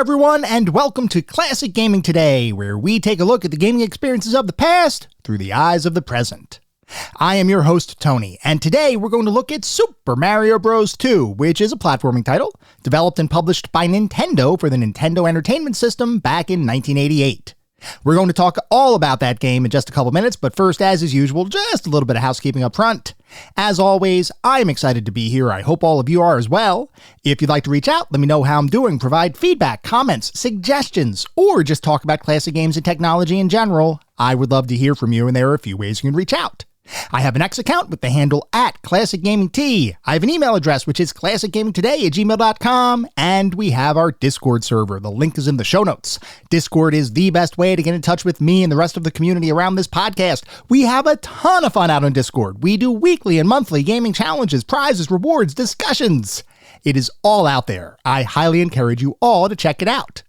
everyone, and welcome to Classic Gaming Today, where we take a look at the gaming experiences of the past through the eyes of the present. I am your host, Tony, and today we're going to look at Super Mario Bros. 2, which is a platforming title developed and published by Nintendo for the Nintendo Entertainment System back in 1988. We're going to talk all about that game in just a couple minutes, but first, as is usual, just a little bit of housekeeping up front. As always, I'm excited to be here. I hope all of you are as well. If you'd like to reach out, let me know how I'm doing, provide feedback, comments, suggestions, or just talk about classic games and technology in general. I would love to hear from you, and there are a few ways you can reach out. I have an X account with the handle @ClassicGamingT. I have an email address, which is classicgamingtoday@gmail.com, and we have our Discord server. The link is in the show notes. Discord is the best way to get in touch with me and the rest of the community around this podcast. We have a ton of fun out on Discord. We do weekly and monthly gaming challenges, prizes, rewards, discussions. It is all out there. I highly encourage you all to check it out.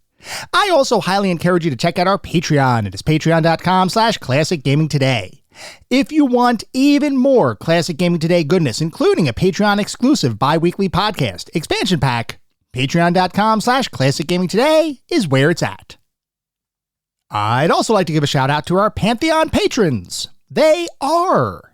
I also highly encourage you to check out our Patreon. It is patreon.com/classicgamingtoday. If you want even more Classic Gaming Today goodness, including a Patreon-exclusive bi-weekly podcast expansion pack, patreon.com/classicgamingtoday is where it's at. I'd also like to give a shout out to our Pantheon patrons. They are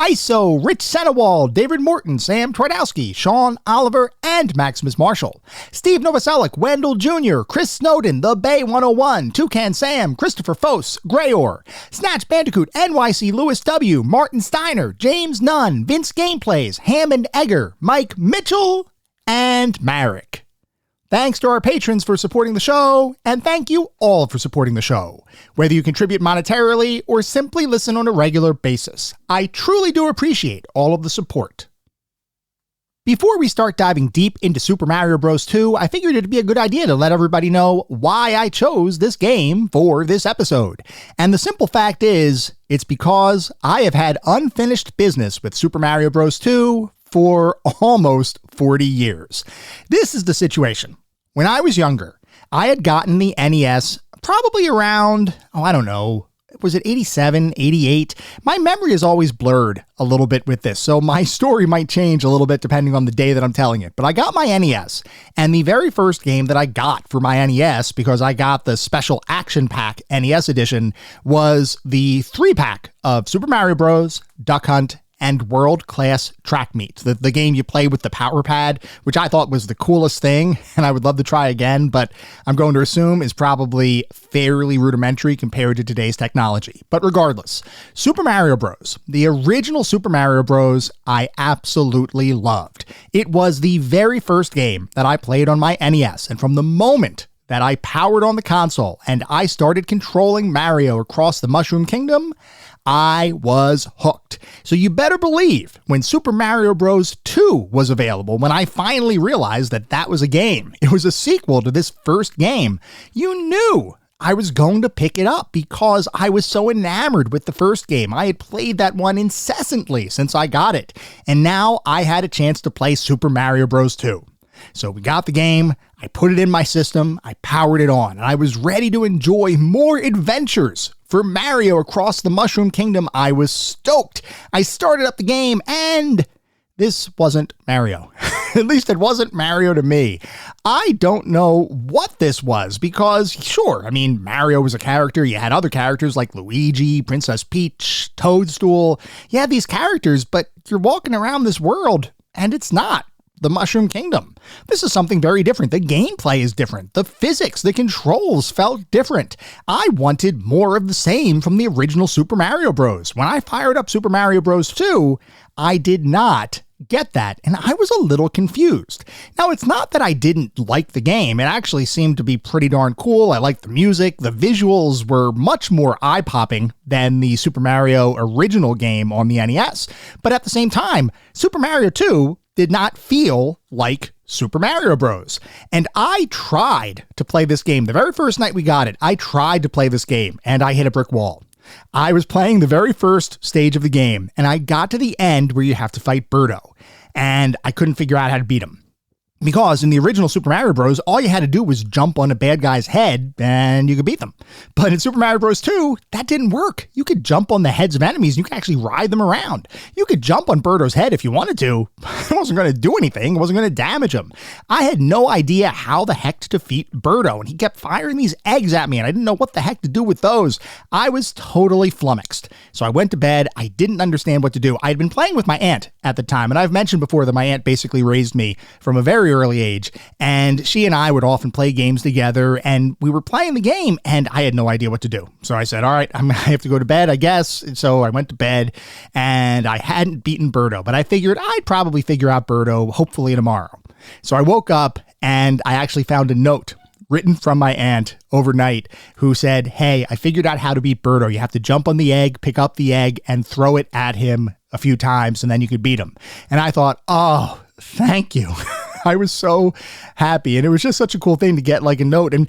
ISO, Rich Senewald, David Morton, Sam Twardowski, Sean Oliver, and Maximus Marshall, Steve Novoselic, Wendell Jr., Chris Snowden, The Bay 101, Toucan Sam, Christopher Fose, Grayor, Snatch Bandicoot, NYC Lewis W., Martin Steiner, James Nunn, Vince Gameplays, Hammond Egger, Mike Mitchell, and Marek. Thanks to our patrons for supporting the show, and thank you all for supporting the show. Whether you contribute monetarily or simply listen on a regular basis, I truly do appreciate all of the support. Before we start diving deep into Super Mario Bros. 2, I figured it'd be a good idea to let everybody know why I chose this game for this episode. And the simple fact is, it's because I have had unfinished business with Super Mario Bros. 2 for almost 40 years. This is the situation. When I was younger, I had gotten the NES probably around, was it 87, 88? My memory is always blurred a little bit with this, so my story might change a little bit depending on the day that I'm telling it. But I got my NES, and the very first game that I got for my NES, because I got the special Action Pack NES edition, was the 3-pack of Super Mario Bros., Duck Hunt, and World Class Track Meet, the game you play with the power pad, which I thought was the coolest thing, and I would love to try again, but I'm going to assume is probably fairly rudimentary compared to today's technology. But regardless, Super Mario Bros., the original Super Mario Bros., I absolutely loved. It was the very first game that I played on my NES, and from the moment that I powered on the console and I started controlling Mario across the Mushroom Kingdom, I was hooked. So you better believe when Super Mario Bros. 2 was available, when I finally realized that that was a game, it was a sequel to this first game, you knew I was going to pick it up because I was so enamored with the first game. I had played that one incessantly since I got it, and now I had a chance to play Super Mario Bros. 2. So we got the game, I put it in my system, I powered it on, and I was ready to enjoy more adventures. For Mario across the Mushroom Kingdom, I was stoked. I started up the game, and this wasn't Mario. At least it wasn't Mario to me. I don't know what this was, because sure, Mario was a character. You had other characters like Luigi, Princess Peach, Toadstool. You had these characters, but you're walking around this world, and it's not the Mushroom Kingdom. This is something very different. The gameplay is different. The physics, the controls felt different. I wanted more of the same from the original Super Mario Bros. When I fired up Super Mario Bros. 2, I did not get that, and I was a little confused. Now, it's not that I didn't like the game. It actually seemed to be pretty darn cool. I liked the music. The visuals were much more eye-popping than the Super Mario original game on the NES. But at the same time, Super Mario 2 did not feel like Super Mario Bros. And I tried to play this game. The very first night we got it, I tried to play this game, and I hit a brick wall. I was playing the very first stage of the game, and I got to the end where you have to fight Birdo, and I couldn't figure out how to beat him. Because in the original Super Mario Bros., all you had to do was jump on a bad guy's head and you could beat them. But in Super Mario Bros. 2, that didn't work. You could jump on the heads of enemies and you could actually ride them around. You could jump on Birdo's head if you wanted to. It wasn't going to do anything. It wasn't going to damage him. I had no idea how the heck to defeat Birdo, and he kept firing these eggs at me, and I didn't know what the heck to do with those. I was totally flummoxed. So I went to bed. I didn't understand what to do. I had been playing with my aunt at the time, and I've mentioned before that my aunt basically raised me from a very early age, and she and I would often play games together, and we were playing the game, and I had no idea what to do. So I said, all right, I have to go to bed, I guess. So I went to bed, and I hadn't beaten Birdo, but I figured I'd probably figure out Birdo hopefully tomorrow. So I woke up, and I actually found a note written from my aunt overnight who said, hey, I figured out how to beat Birdo. You have to jump on the egg, pick up the egg, and throw it at him a few times, and then you could beat him. And I thought, oh, thank you. I was so happy. And it was just such a cool thing to get like a note. And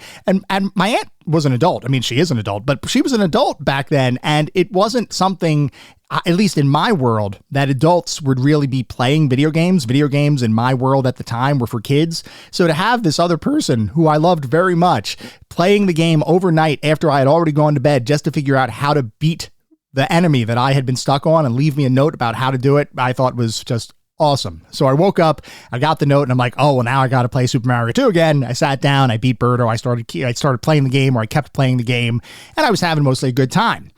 my aunt was an adult. I mean, she is an adult, but she was an adult back then. And it wasn't something, at least in my world, that adults would really be playing video games. Video games in my world at the time were for kids. So to have this other person who I loved very much playing the game overnight after I had already gone to bed just to figure out how to beat the enemy that I had been stuck on and leave me a note about how to do it, I thought was just awesome. So I woke up, I got the note, and I'm like, oh, well, now I got to play Super Mario 2 again. I sat down, I beat Birdo, I started playing the game, or I kept playing the game, and I was having mostly a good time.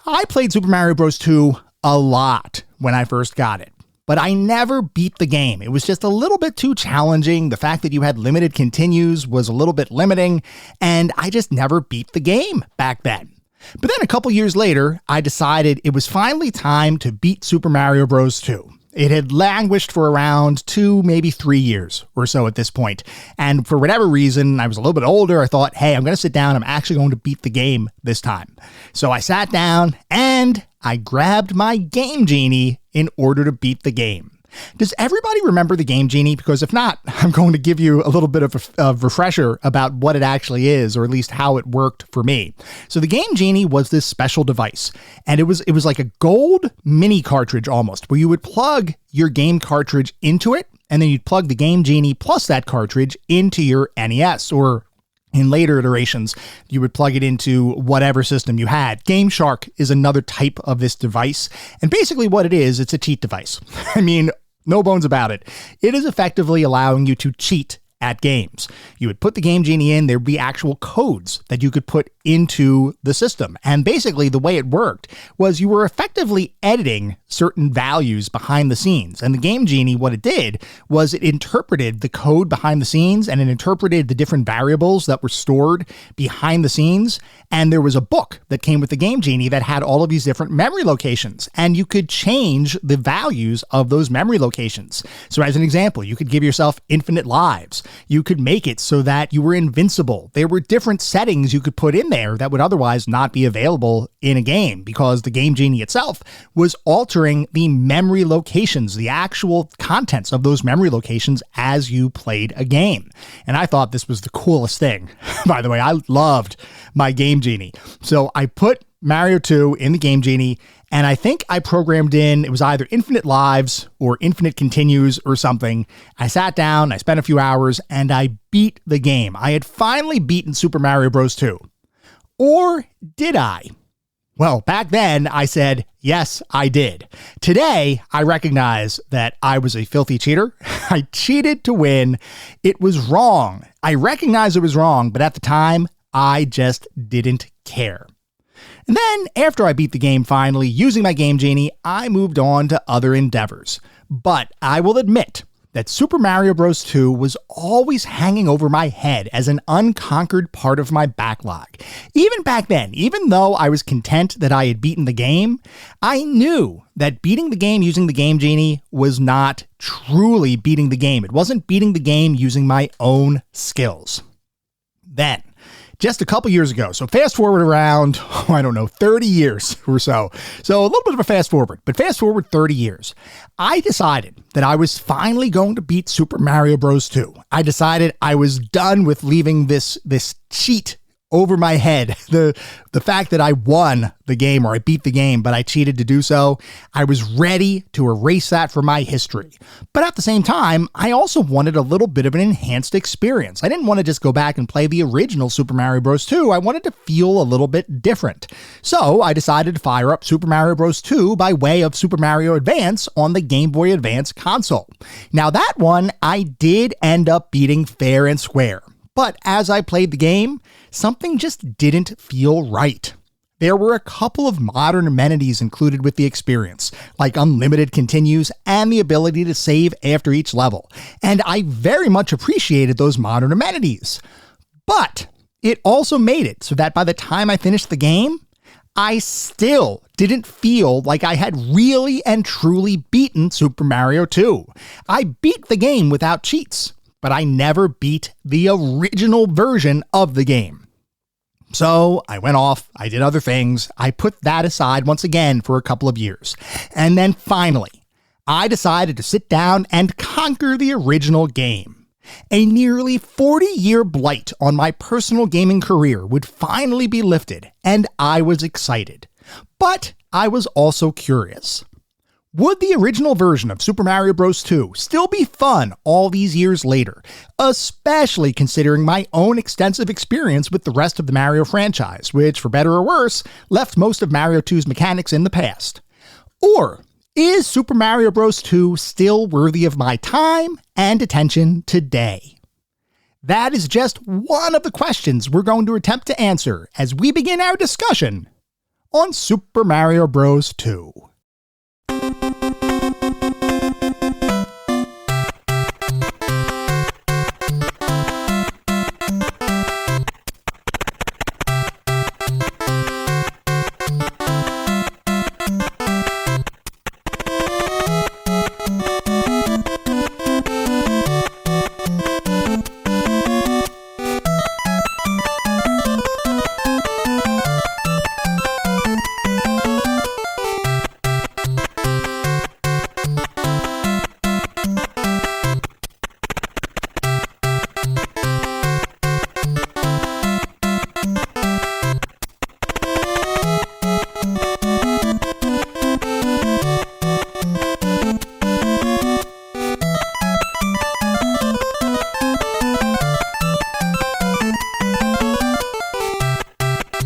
I played Super Mario Bros. 2 a lot when I first got it, but I never beat the game. It was just a little bit too challenging. The fact that you had limited continues was a little bit limiting, and I just never beat the game back then. But then a couple years later, I decided it was finally time to beat Super Mario Bros. 2. It had languished for around 2, maybe 3 years or so at this point. And for whatever reason, I was a little bit older. I thought, hey, I'm going to sit down. I'm actually going to beat the game this time. So I sat down and I grabbed my Game Genie in order to beat the game. Does everybody remember the Game Genie? Because if not, I'm going to give you a little bit of a refresher about what it actually is, or at least how it worked for me. So the Game Genie was this special device, and it was like a gold mini cartridge almost, where you would plug your game cartridge into it, and then you'd plug the Game Genie plus that cartridge into your NES, or in later iterations, you would plug it into whatever system you had. Game Shark is another type of this device. And basically what it is, it's a cheat device. I mean, no bones about it. It is effectively allowing you to cheat at games. You would put the Game Genie in, there'd be actual codes that you could put into the system. And basically the way it worked was you were effectively editing certain values behind the scenes. And the Game Genie, what it did was it interpreted the code behind the scenes, and it interpreted the different variables that were stored behind the scenes. And there was a book that came with the Game Genie that had all of these different memory locations, and you could change the values of those memory locations. So as an example, you could give yourself infinite lives. You could make it so that you were invincible. There were different settings you could put in there that would otherwise not be available in a game, because the Game Genie itself was altering the memory locations, the actual contents of those memory locations as you played a game. And I thought this was the coolest thing. By the way, I loved my Game Genie. So I put Mario 2 in the Game Genie, and I think I programmed in, it was either infinite lives or infinite continues or something. I sat down, I spent a few hours, and I beat the game. I had finally beaten Super Mario Bros. 2. Or did I? Well, back then I said, yes, I did. Today, I recognize that I was a filthy cheater. I cheated to win. It was wrong. I recognize it was wrong, but at the time, I just didn't care. And then, after I beat the game finally, using my Game Genie, I moved on to other endeavors. But I will admit that Super Mario Bros. 2 was always hanging over my head as an unconquered part of my backlog. Even back then, even though I was content that I had beaten the game, I knew that beating the game using the Game Genie was not truly beating the game. It wasn't beating the game using my own skills. Then, just a couple years ago, so fast forward around, 30 years or so. So a little bit of a fast forward, but fast forward 30 years. I decided that I was finally going to beat Super Mario Bros. 2. I decided I was done with leaving this cheat over my head. The fact that I won the game, or I beat the game, but I cheated to do so, I was ready to erase that from my history. But at the same time, I also wanted a little bit of an enhanced experience. I didn't want to just go back and play the original Super Mario Bros. 2. I wanted to feel a little bit different. So I decided to fire up Super Mario Bros. 2 by way of Super Mario Advance on the Game Boy Advance console. Now that one, I did end up beating fair and square. But as I played the game, something just didn't feel right. There were a couple of modern amenities included with the experience, like unlimited continues and the ability to save after each level, and I very much appreciated those modern amenities. But it also made it so that by the time I finished the game, I still didn't feel like I had really and truly beaten Super Mario 2. I beat the game without cheats, but I never beat the original version of the game. So I went off, I did other things, I put that aside once again for a couple of years. And then finally, I decided to sit down and conquer the original game. A nearly 40-year blight on my personal gaming career would finally be lifted, and I was excited. But I was also curious. Would the original version of Super Mario Bros. 2 still be fun all these years later, especially considering my own extensive experience with the rest of the Mario franchise, which, for better or worse, left most of Mario 2's mechanics in the past? Or is Super Mario Bros. 2 still worthy of my time and attention today? That is just one of the questions we're going to attempt to answer as we begin our discussion on Super Mario Bros. 2.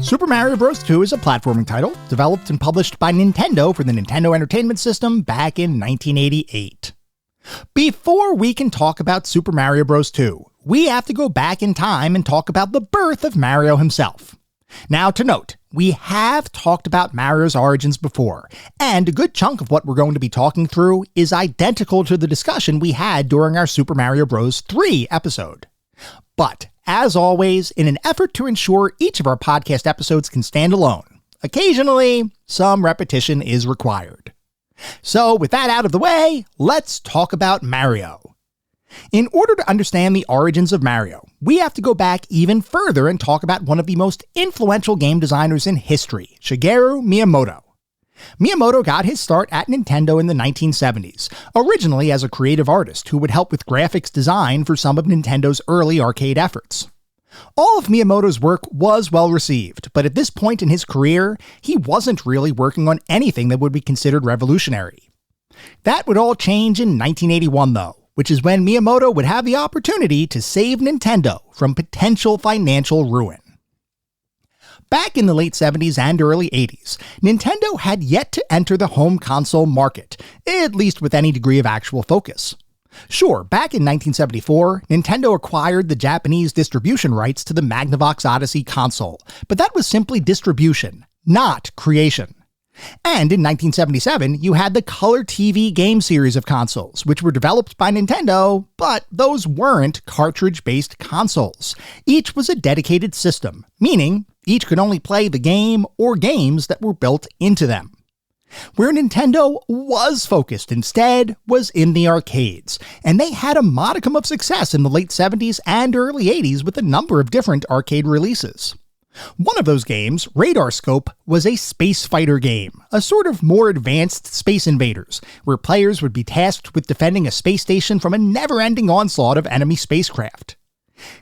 Super Mario Bros. 2 is a platforming title developed and published by Nintendo for the Nintendo Entertainment System back in 1988. Before we can talk about Super Mario Bros. 2, we have to go back in time and talk about the birth of Mario himself. Now, to note, we have talked about Mario's origins before, and a good chunk of what we're going to be talking through is identical to the discussion we had during our Super Mario Bros. 3 episode. But, as always, in an effort to ensure each of our podcast episodes can stand alone, occasionally, some repetition is required. So, with that out of the way, let's talk about Mario. In order to understand the origins of Mario, we have to go back even further and talk about one of the most influential game designers in history, Shigeru Miyamoto. Miyamoto got his start at Nintendo in the 1970s, originally as a creative artist who would help with graphics design for some of Nintendo's early arcade efforts. All of Miyamoto's work was well received, but at this point in his career, he wasn't really working on anything that would be considered revolutionary. That would all change in 1981 though, which is when Miyamoto would have the opportunity to save Nintendo from potential financial ruin. Back in the late 70s and early 80s, Nintendo had yet to enter the home console market, at least with any degree of actual focus. Sure, back in 1974, Nintendo acquired the Japanese distribution rights to the Magnavox Odyssey console, but that was simply distribution, not creation. And in 1977, you had the Color TV game series of consoles, which were developed by Nintendo, but those weren't cartridge-based consoles. Each was a dedicated system, meaning each could only play the game or games that were built into them. Where Nintendo was focused instead was in the arcades, and they had a modicum of success in the late 70s and early 80s with a number of different arcade releases. One of those games, Radar Scope, was a space fighter game, a sort of more advanced Space Invaders, where players would be tasked with defending a space station from a never-ending onslaught of enemy spacecraft.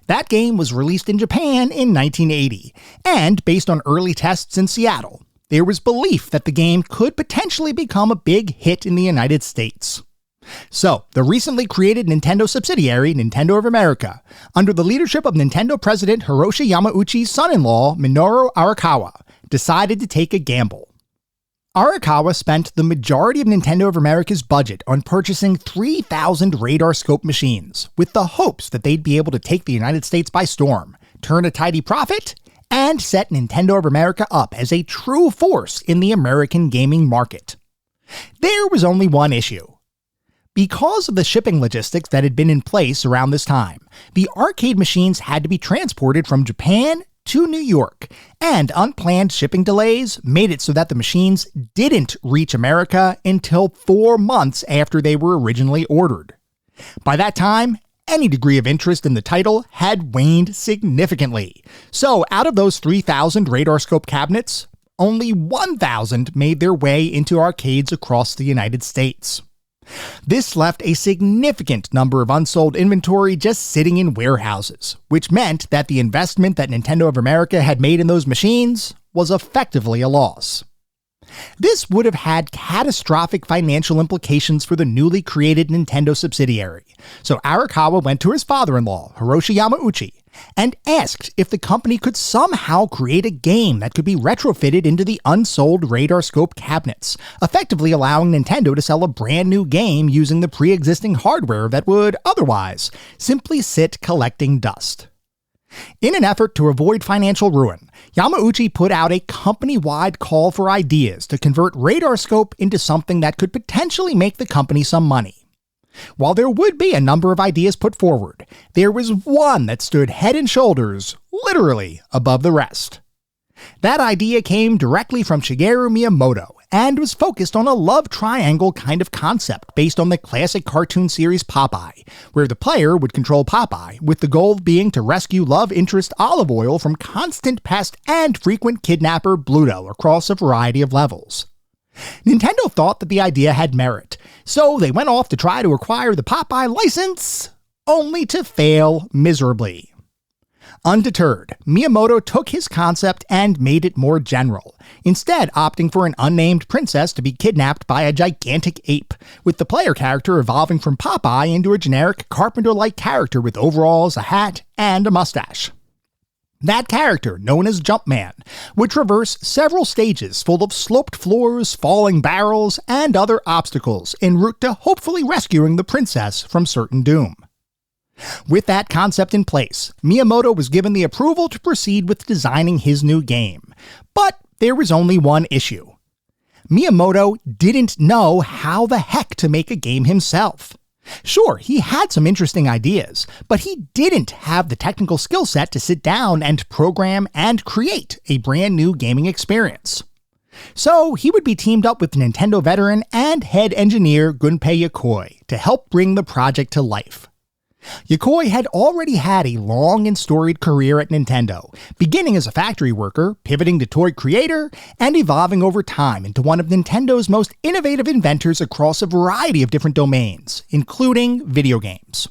That game was released in Japan in 1980, and based on early tests in Seattle, there was belief that the game could potentially become a big hit in the United States. So, the recently created Nintendo subsidiary, Nintendo of America, under the leadership of Nintendo President Hiroshi Yamauchi's son-in-law, Minoru Arakawa, decided to take a gamble. Arakawa spent the majority of Nintendo of America's budget on purchasing 3,000 radar scope machines, with the hopes that they'd be able to take the United States by storm, turn a tidy profit, and set Nintendo of America up as a true force in the American gaming market. There was only one issue. Because of the shipping logistics that had been in place around this time, the arcade machines had to be transported from Japan to New York, and unplanned shipping delays made it so that the machines didn't reach America until 4 months after they were originally ordered. By that time, any degree of interest in the title had waned significantly. So out of those 3,000 radar scope cabinets, only 1,000 made their way into arcades across the United States. This left a significant number of unsold inventory just sitting in warehouses, which meant that the investment that Nintendo of America had made in those machines was effectively a loss. This would have had catastrophic financial implications for the newly created Nintendo subsidiary, so Arakawa went to his father-in-law, Hiroshi Yamauchi, and asked if the company could somehow create a game that could be retrofitted into the unsold radar scope cabinets, effectively allowing Nintendo to sell a brand new game using the pre-existing hardware that would otherwise simply sit collecting dust. In an effort to avoid financial ruin, Yamauchi put out a company-wide call for ideas to convert radar scope into something that could potentially make the company some money. While there would be a number of ideas put forward, there was one that stood head and shoulders, literally, above the rest. That idea came directly from Shigeru Miyamoto and was focused on a love triangle kind of concept based on the classic cartoon series Popeye, where the player would control Popeye, with the goal being to rescue love interest Olive Oyl from constant pest and frequent kidnapper Bluto across a variety of levels. Nintendo thought that the idea had merit, so they went off to try to acquire the Popeye license, only to fail miserably. Undeterred, Miyamoto took his concept and made it more general, instead opting for an unnamed princess to be kidnapped by a gigantic ape, with the player character evolving from Popeye into a generic carpenter-like character with overalls, a hat, and a mustache. That character, known as Jumpman, would traverse several stages full of sloped floors, falling barrels, and other obstacles en route to hopefully rescuing the princess from certain doom. With that concept in place, Miyamoto was given the approval to proceed with designing his new game. But there was only one issue. Miyamoto didn't know how the heck to make a game himself. Sure, he had some interesting ideas, but he didn't have the technical skill set to sit down and program and create a brand new gaming experience. So he would be teamed up with Nintendo veteran and head engineer Gunpei Yokoi to help bring the project to life. Yokoi had already had a long and storied career at Nintendo, beginning as a factory worker, pivoting to toy creator, and evolving over time into one of Nintendo's most innovative inventors across a variety of different domains, including video games.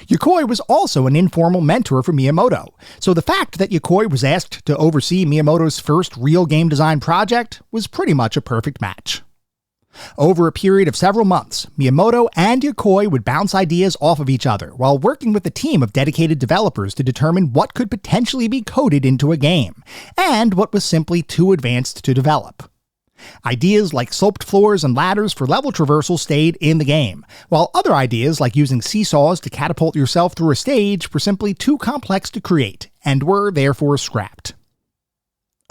Yokoi was also an informal mentor for Miyamoto, so the fact that Yokoi was asked to oversee Miyamoto's first real game design project was pretty much a perfect match. Over a period of several months, Miyamoto and Yokoi would bounce ideas off of each other while working with a team of dedicated developers to determine what could potentially be coded into a game, and what was simply too advanced to develop. Ideas like sloped floors and ladders for level traversal stayed in the game, while other ideas like using seesaws to catapult yourself through a stage were simply too complex to create, and were therefore scrapped.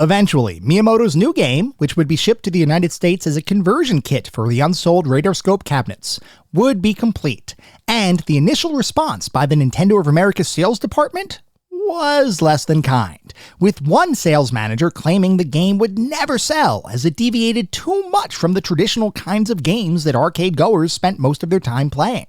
Eventually, Miyamoto's new game, which would be shipped to the United States as a conversion kit for the unsold radar scope cabinets, would be complete, and the initial response by the Nintendo of America sales department was less than kind, with one sales manager claiming the game would never sell as it deviated too much from the traditional kinds of games that arcade goers spent most of their time playing.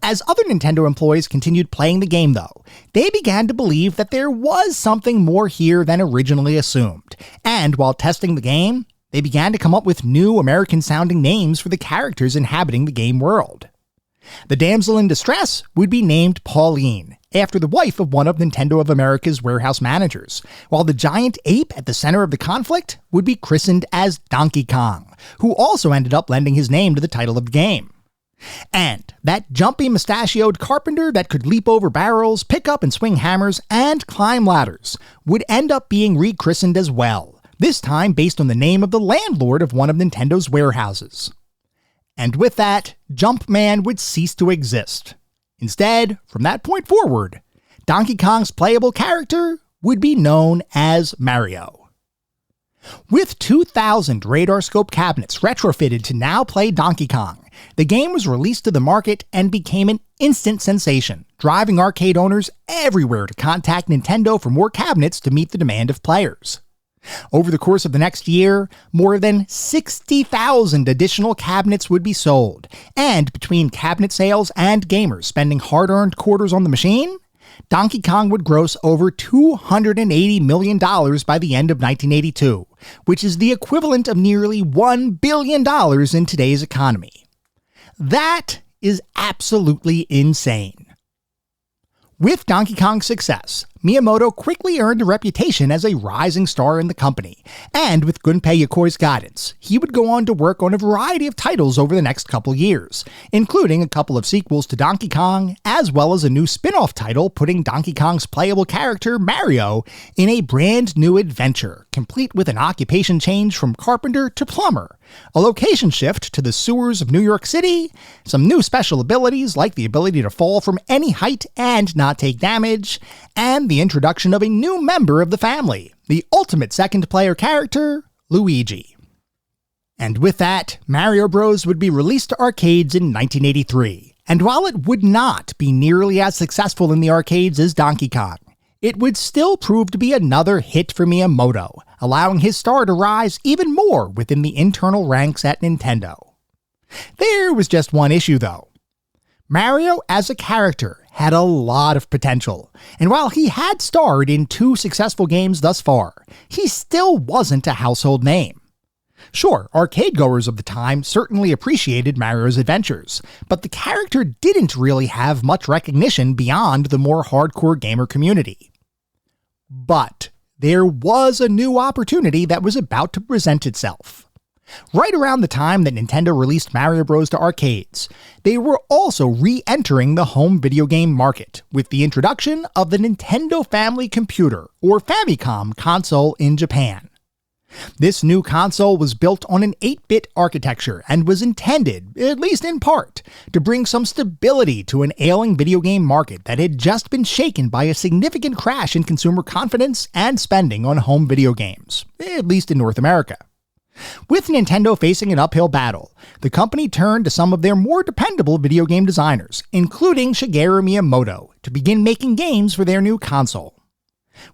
As other Nintendo employees continued playing the game, though, they began to believe that there was something more here than originally assumed, and while testing the game, they began to come up with new American-sounding names for the characters inhabiting the game world. The damsel in distress would be named Pauline, after the wife of one of Nintendo of America's warehouse managers, while the giant ape at the center of the conflict would be christened as Donkey Kong, who also ended up lending his name to the title of the game. And that jumpy mustachioed carpenter that could leap over barrels, pick up and swing hammers, and climb ladders would end up being rechristened as well, this time based on the name of the landlord of one of Nintendo's warehouses. And with that, Jumpman would cease to exist. Instead, from that point forward, Donkey Kong's playable character would be known as Mario. With 2,000 radar scope cabinets retrofitted to now play Donkey Kong, the game was released to the market and became an instant sensation, driving arcade owners everywhere to contact Nintendo for more cabinets to meet the demand of players. Over the course of the next year, more than 60,000 additional cabinets would be sold, and between cabinet sales and gamers spending hard-earned quarters on the machine, Donkey Kong would gross over $280 million by the end of 1982, which is the equivalent of nearly $1 billion in today's economy. That is absolutely insane. With Donkey Kong's success, Miyamoto quickly earned a reputation as a rising star in the company, and with Gunpei Yokoi's guidance, he would go on to work on a variety of titles over the next couple years, including a couple of sequels to Donkey Kong, as well as a new spin-off title putting Donkey Kong's playable character, Mario, in a brand new adventure, complete with an occupation change from carpenter to plumber, a location shift to the sewers of New York City, some new special abilities like the ability to fall from any height and not take damage, and the introduction of a new member of the family, the ultimate second-player character, Luigi. And with that, Mario Bros. Would be released to arcades in 1983, and while it would not be nearly as successful in the arcades as Donkey Kong, it would still prove to be another hit for Miyamoto, allowing his star to rise even more within the internal ranks at Nintendo. There was just one issue though. Mario as a character had a lot of potential, and while he had starred in 2 successful games thus far, he still wasn't a household name. Sure, arcade-goers of the time certainly appreciated Mario's adventures, but the character didn't really have much recognition beyond the more hardcore gamer community. But there was a new opportunity that was about to present itself. Right around the time that Nintendo released Mario Bros. To arcades, they were also re-entering the home video game market with the introduction of the Nintendo Family Computer, or Famicom, console in Japan. This new console was built on an 8-bit architecture and was intended, at least in part, to bring some stability to an ailing video game market that had just been shaken by a significant crash in consumer confidence and spending on home video games, at least in North America. With Nintendo facing an uphill battle, the company turned to some of their more dependable video game designers, including Shigeru Miyamoto, to begin making games for their new console.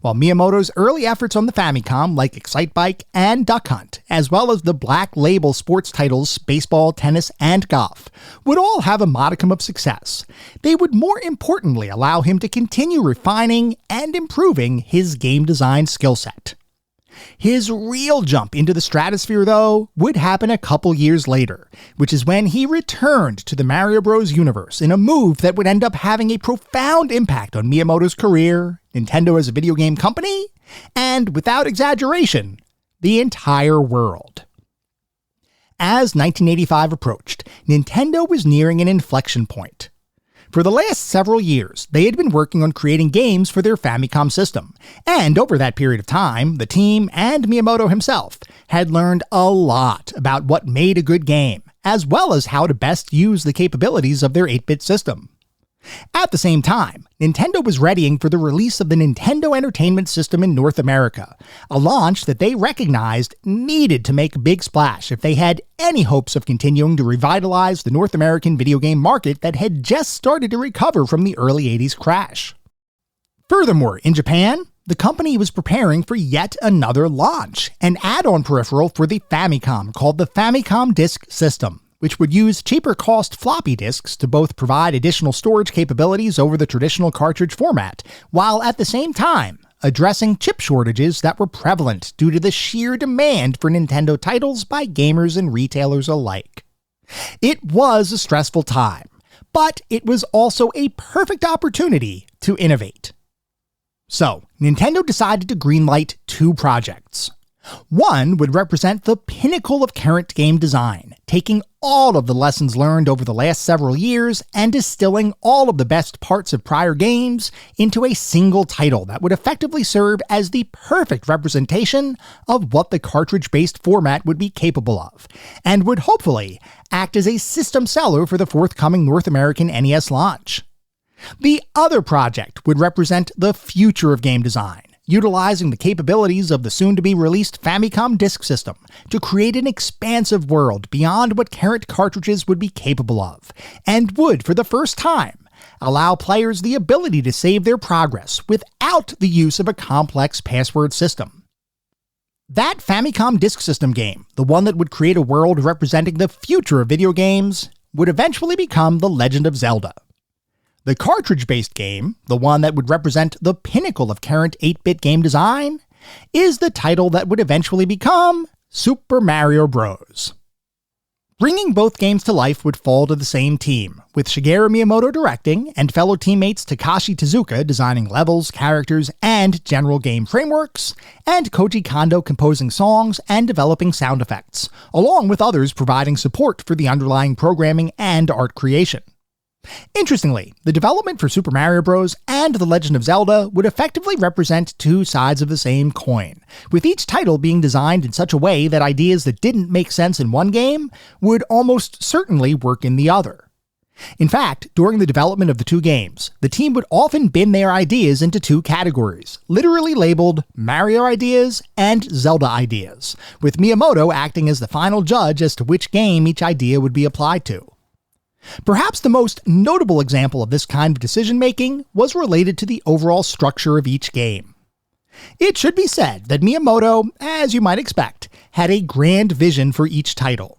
While Miyamoto's early efforts on the Famicom, like Excitebike and Duck Hunt, as well as the Black Label sports titles baseball, tennis, and golf, would all have a modicum of success, they would more importantly allow him to continue refining and improving his game design skill set. His real jump into the stratosphere, though, would happen a couple years later, which is when he returned to the Mario Bros. Universe in a move that would end up having a profound impact on Miyamoto's career, Nintendo as a video game company, and, without exaggeration, the entire world. As 1985 approached, Nintendo was nearing an inflection point. For the last several years, they had been working on creating games for their Famicom system, and over that period of time, the team and Miyamoto himself had learned a lot about what made a good game, as well as how to best use the capabilities of their 8-bit system. At the same time, Nintendo was readying for the release of the Nintendo Entertainment System in North America, a launch that they recognized needed to make a big splash if they had any hopes of continuing to revitalize the North American video game market that had just started to recover from the early 80s crash. Furthermore, in Japan, the company was preparing for yet another launch, an add-on peripheral for the Famicom called the Famicom Disk System, which would use cheaper cost floppy disks to both provide additional storage capabilities over the traditional cartridge format, while at the same time addressing chip shortages that were prevalent due to the sheer demand for Nintendo titles by gamers and retailers alike. It was a stressful time, but it was also a perfect opportunity to innovate. So, Nintendo decided to greenlight two projects. One would represent the pinnacle of current game design, taking all of the lessons learned over the last several years and distilling all of the best parts of prior games into a single title that would effectively serve as the perfect representation of what the cartridge-based format would be capable of, and would hopefully act as a system seller for the forthcoming North American NES launch. The other project would represent the future of game design, utilizing the capabilities of the soon-to-be-released Famicom Disk System to create an expansive world beyond what current cartridges would be capable of, and would, for the first time, allow players the ability to save their progress without the use of a complex password system. That Famicom Disk System game, the one that would create a world representing the future of video games, would eventually become The Legend of Zelda. The cartridge-based game, the one that would represent the pinnacle of current 8-bit game design, is the title that would eventually become Super Mario Bros. Bringing both games to life would fall to the same team, with Shigeru Miyamoto directing and fellow teammates Takashi Tezuka designing levels, characters, and general game frameworks, and Koji Kondo composing songs and developing sound effects, along with others providing support for the underlying programming and art creation. Interestingly, the development for Super Mario Bros. And The Legend of Zelda would effectively represent two sides of the same coin, with each title being designed in such a way that ideas that didn't make sense in one game would almost certainly work in the other. In fact, during the development of the two games, the team would often bin their ideas into two categories, literally labeled Mario ideas and Zelda ideas, with Miyamoto acting as the final judge as to which game each idea would be applied to. Perhaps the most notable example of this kind of decision-making was related to the overall structure of each game. It should be said that Miyamoto, as you might expect, had a grand vision for each title.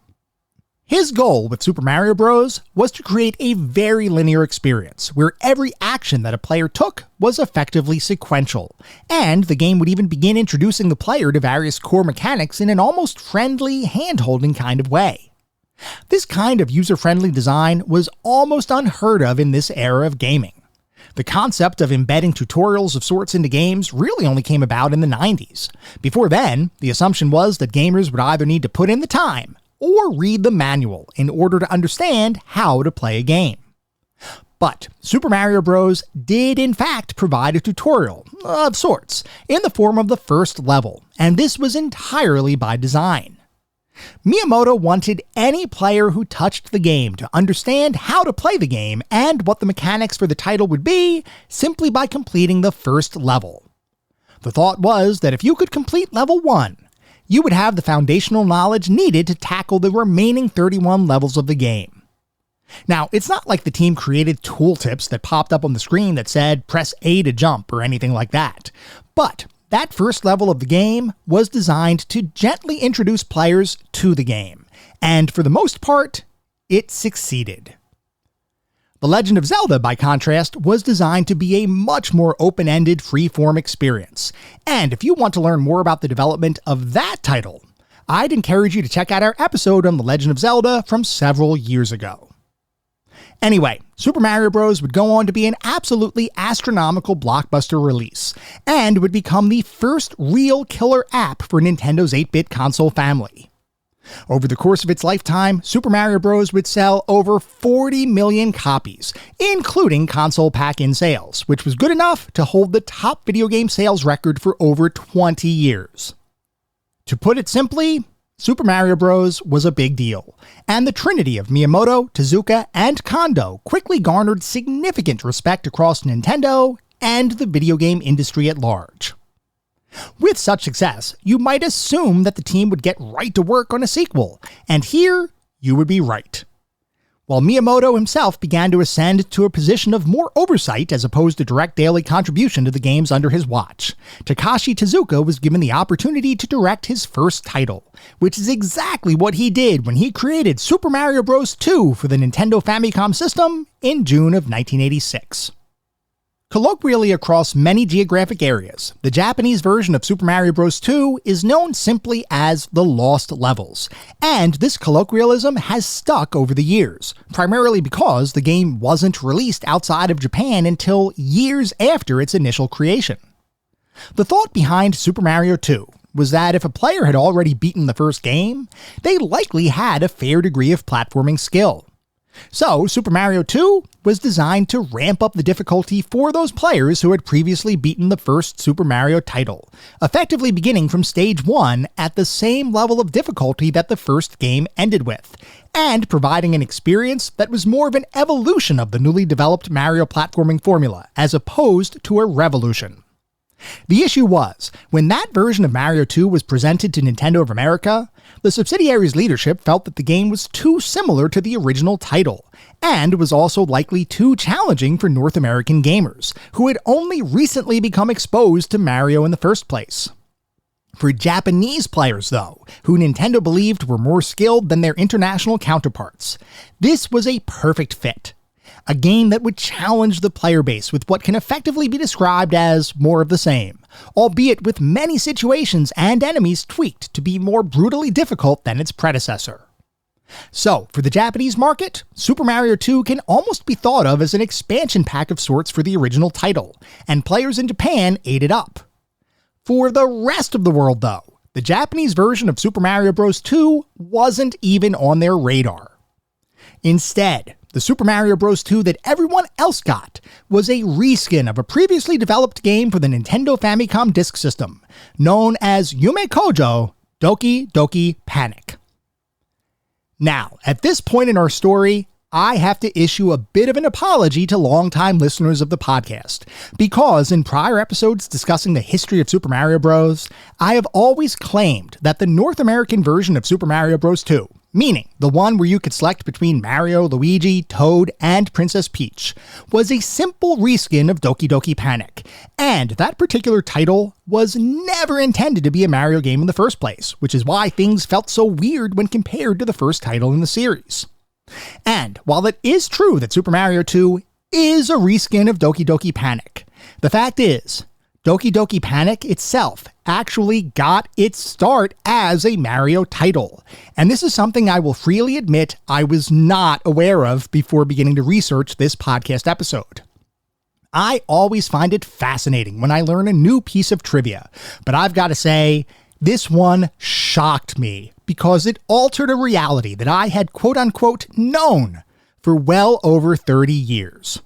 His goal with Super Mario Bros. Was to create a very linear experience, where every action that a player took was effectively sequential, and the game would even begin introducing the player to various core mechanics in an almost friendly, hand-holding kind of way. This kind of user-friendly design was almost unheard of in this era of gaming. The concept of embedding tutorials of sorts into games really only came about in the 90s. Before then, the assumption was that gamers would either need to put in the time or read the manual in order to understand how to play a game. But Super Mario Bros. Did in fact provide a tutorial, of sorts, in the form of the first level, and this was entirely by design. Miyamoto wanted any player who touched the game to understand how to play the game and what the mechanics for the title would be simply by completing the first level. The thought was that if you could complete level 1, you would have the foundational knowledge needed to tackle the remaining 31 levels of the game. Now, it's not like the team created tooltips that popped up on the screen that said press A to jump or anything like that, but that first level of the game was designed to gently introduce players to the game, and for the most part, it succeeded. The Legend of Zelda, by contrast, was designed to be a much more open-ended, free-form experience, and if you want to learn more about the development of that title, I'd encourage you to check out our episode on The Legend of Zelda from several years ago. Anyway, Super Mario Bros. Would go on to be an absolutely astronomical blockbuster release, and would become the first real killer app for Nintendo's 8-bit console family. Over the course of its lifetime, Super Mario Bros. Would sell over 40 million copies, including console pack-in sales, which was good enough to hold the top video game sales record for over 20 years. To put it simply, Super Mario Bros. Was a big deal, and the trinity of Miyamoto, Tezuka, and Kondo quickly garnered significant respect across Nintendo and the video game industry at large. With such success, you might assume that the team would get right to work on a sequel, and here you would be right. While Miyamoto himself began to ascend to a position of more oversight as opposed to direct daily contribution to the games under his watch, Takashi Tezuka was given the opportunity to direct his first title, which is exactly what he did when he created Super Mario Bros. 2 for the Nintendo Famicom system in June of 1986. Colloquially across many geographic areas, the Japanese version of Super Mario Bros. 2 is known simply as the Lost Levels, and this colloquialism has stuck over the years, primarily because the game wasn't released outside of Japan until years after its initial creation. The thought behind Super Mario 2 was that if a player had already beaten the first game, they likely had a fair degree of platforming skill. So, Super Mario 2 was designed to ramp up the difficulty for those players who had previously beaten the first Super Mario title, effectively beginning from stage 1 at the same level of difficulty that the first game ended with, and providing an experience that was more of an evolution of the newly developed Mario platforming formula, as opposed to a revolution. The issue was, when that version of Mario 2 was presented to Nintendo of America, the subsidiary's leadership felt that the game was too similar to the original title, and was also likely too challenging for North American gamers, who had only recently become exposed to Mario in the first place. For Japanese players, though, who Nintendo believed were more skilled than their international counterparts, this was a perfect fit. A game that would challenge the player base with what can effectively be described as more of the same, albeit with many situations and enemies tweaked to be more brutally difficult than its predecessor. So, for the Japanese market, Super Mario 2 can almost be thought of as an expansion pack of sorts for the original title, and players in Japan ate it up. For the rest of the world, though, the Japanese version of Super Mario Bros. 2 wasn't even on their radar. Instead, the Super Mario Bros. 2 that everyone else got was a reskin of a previously developed game for the Nintendo Famicom Disk System, known as Yume Kojo Doki Doki Panic. Now, at this point in our story, I have to issue a bit of an apology to longtime listeners of the podcast, because in prior episodes discussing the history of Super Mario Bros., I have always claimed that the North American version of Super Mario Bros. 2, meaning the one where you could select between Mario, Luigi, Toad, and Princess Peach, was a simple reskin of Doki Doki Panic, and that particular title was never intended to be a Mario game in the first place, which is why things felt so weird when compared to the first title in the series. And while it is true that Super Mario 2 is a reskin of Doki Doki Panic, the fact is, Doki Doki Panic itself actually got its start as a Mario title, and this is something I will freely admit I was not aware of before beginning to research this podcast episode. I always find it fascinating when I learn a new piece of trivia, but I've got to say, this one shocked me because it altered a reality that I had quote-unquote known for well over 30 years.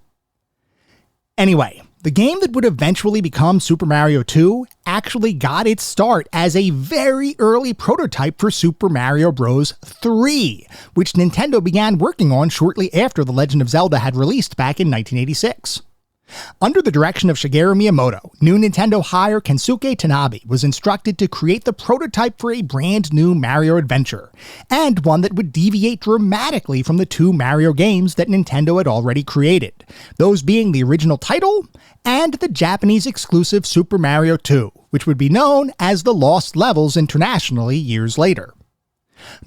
Anyway, the game that would eventually become Super Mario 2 actually got its start as a very early prototype for Super Mario Bros. 3, which Nintendo began working on shortly after The Legend of Zelda had released back in 1986. Under the direction of Shigeru Miyamoto, new Nintendo hire Kensuke Tanabe was instructed to create the prototype for a brand new Mario adventure, and one that would deviate dramatically from the two Mario games that Nintendo had already created, those being the original title and the Japanese exclusive Super Mario 2, which would be known as the Lost Levels internationally years later.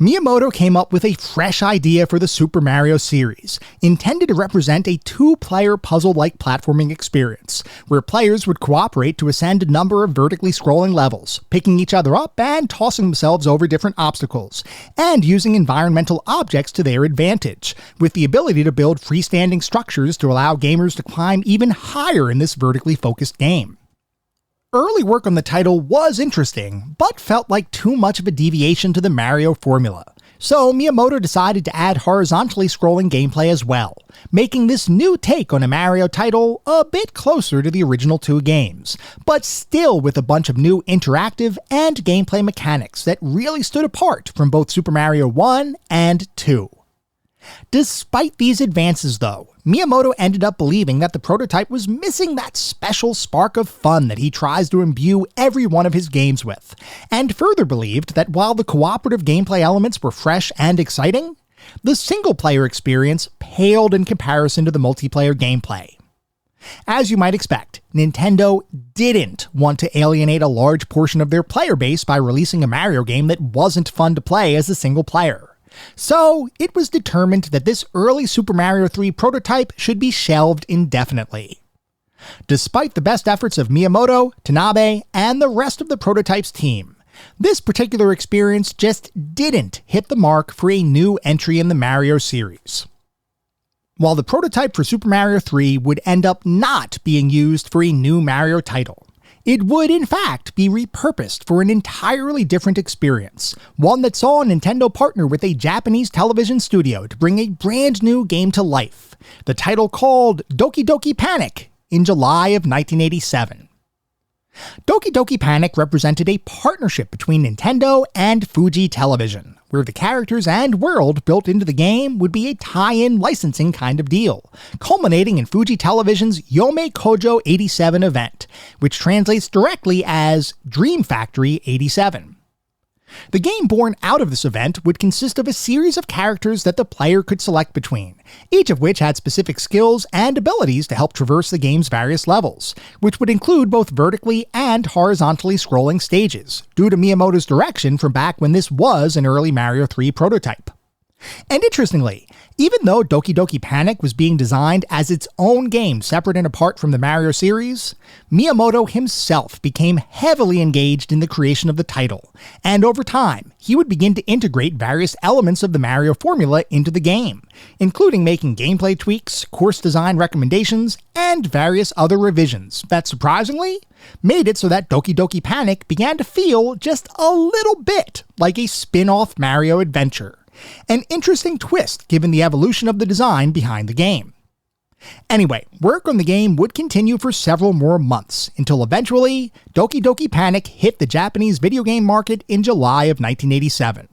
Miyamoto came up with a fresh idea for the Super Mario series, intended to represent a two-player puzzle-like platforming experience, where players would cooperate to ascend a number of vertically scrolling levels, picking each other up and tossing themselves over different obstacles, and using environmental objects to their advantage, with the ability to build freestanding structures to allow gamers to climb even higher in this vertically focused game. Early work on the title was interesting, but felt like too much of a deviation to the Mario formula, so Miyamoto decided to add horizontally scrolling gameplay as well, making this new take on a Mario title a bit closer to the original two games, but still with a bunch of new interactive and gameplay mechanics that really stood apart from both Super Mario 1 and 2. Despite these advances, though, Miyamoto ended up believing that the prototype was missing that special spark of fun that he tries to imbue every one of his games with, and further believed that while the cooperative gameplay elements were fresh and exciting, the single-player experience paled in comparison to the multiplayer gameplay. As you might expect, Nintendo didn't want to alienate a large portion of their player base by releasing a Mario game that wasn't fun to play as a single player. So, it was determined that this early Super Mario 3 prototype should be shelved indefinitely. Despite the best efforts of Miyamoto, Tanabe, and the rest of the prototype's team, this particular experience just didn't hit the mark for a new entry in the Mario series. While the prototype for Super Mario 3 would end up not being used for a new Mario title, it would in fact be repurposed for an entirely different experience, one that saw Nintendo partner with a Japanese television studio to bring a brand new game to life, the title called Doki Doki Panic in July of 1987. Doki Doki Panic represented a partnership between Nintendo and Fuji Television, where the characters and world built into the game would be a tie-in licensing kind of deal, culminating in Fuji Television's Yome Kojo 87 event, which translates directly as Dream Factory 87. The game born out of this event would consist of a series of characters that the player could select between, each of which had specific skills and abilities to help traverse the game's various levels, which would include both vertically and horizontally scrolling stages, due to Miyamoto's direction from back when this was an early Mario 3 prototype. And interestingly, even though Doki Doki Panic was being designed as its own game separate and apart from the Mario series, Miyamoto himself became heavily engaged in the creation of the title, and over time, he would begin to integrate various elements of the Mario formula into the game, including making gameplay tweaks, course design recommendations, and various other revisions that surprisingly made it so that Doki Doki Panic began to feel just a little bit like a spin-off Mario adventure. An interesting twist given the evolution of the design behind the game. Anyway, work on the game would continue for several more months, until eventually, Doki Doki Panic hit the Japanese video game market in July of 1987.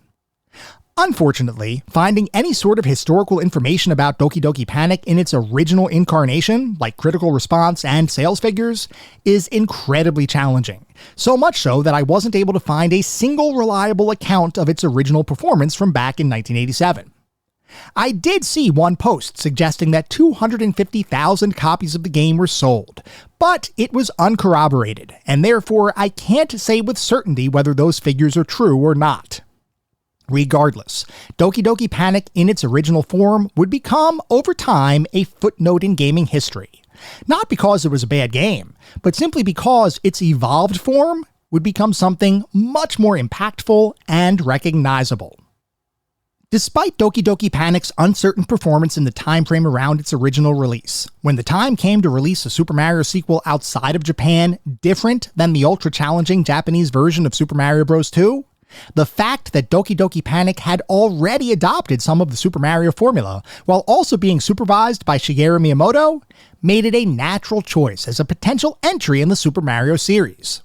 Unfortunately, finding any sort of historical information about Doki Doki Panic in its original incarnation, like critical response and sales figures, is incredibly challenging. So much so that I wasn't able to find a single reliable account of its original performance from back in 1987. I did see one post suggesting that 250,000 copies of the game were sold, but it was uncorroborated, and therefore I can't say with certainty whether those figures are true or not. Regardless, Doki Doki Panic in its original form would become, over time, a footnote in gaming history. Not because it was a bad game, but simply because its evolved form would become something much more impactful and recognizable. Despite Doki Doki Panic's uncertain performance in the time frame around its original release, when the time came to release a Super Mario sequel outside of Japan different than the ultra-challenging Japanese version of Super Mario Bros. 2, the fact that Doki Doki Panic had already adopted some of the Super Mario formula, while also being supervised by Shigeru Miyamoto, made it a natural choice as a potential entry in the Super Mario series.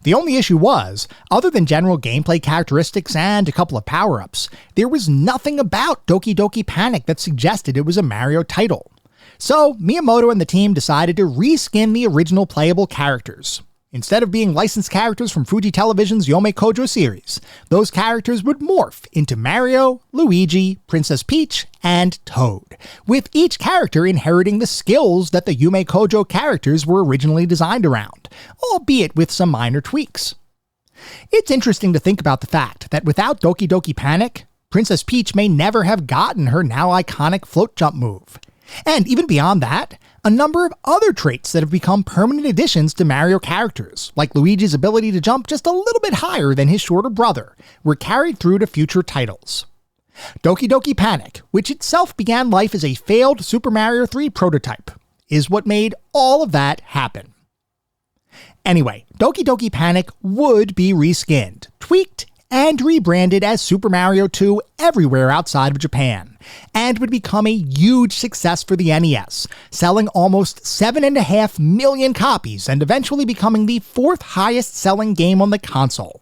The only issue was, other than general gameplay characteristics and a couple of power-ups, there was nothing about Doki Doki Panic that suggested it was a Mario title. So, Miyamoto and the team decided to reskin the original playable characters. Instead of being licensed characters from Fuji Television's Yome Kojo series, those characters would morph into Mario, Luigi, Princess Peach, and Toad, with each character inheriting the skills that the Yome Kojo characters were originally designed around, albeit with some minor tweaks. It's interesting to think about the fact that without Doki Doki Panic, Princess Peach may never have gotten her now iconic float jump move. And even beyond that, a number of other traits that have become permanent additions to Mario characters, like Luigi's ability to jump just a little bit higher than his shorter brother, were carried through to future titles. Doki Doki Panic, which itself began life as a failed Super Mario 3 prototype, is what made all of that happen. Anyway, Doki Doki Panic would be reskinned, tweaked, and rebranded as Super Mario 2 everywhere outside of Japan, and would become a huge success for the NES, selling almost 7.5 million copies and eventually becoming the fourth highest selling game on the console.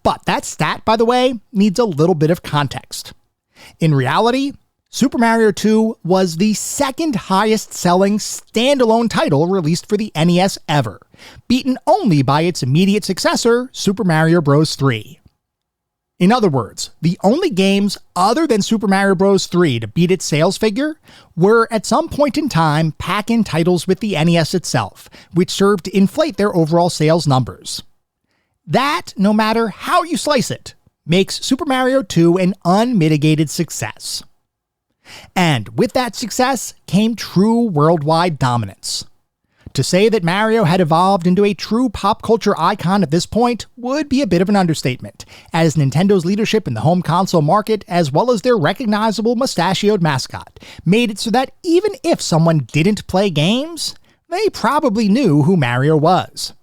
But that stat, by the way, needs a little bit of context. In reality, Super Mario 2 was the second highest selling standalone title released for the NES ever, beaten only by its immediate successor, Super Mario Bros. 3. In other words, the only games other than Super Mario Bros. 3 to beat its sales figure were at some point in time pack-in titles with the NES itself, which served to inflate their overall sales numbers. That, no matter how you slice it, makes Super Mario 2 an unmitigated success. And with that success came true worldwide dominance. to say that Mario had evolved into a true pop culture icon at this point would be a bit of an understatement, as Nintendo's leadership in the home console market, as well as their recognizable mustachioed mascot, made it so that even if someone didn't play games, they probably knew who Mario was.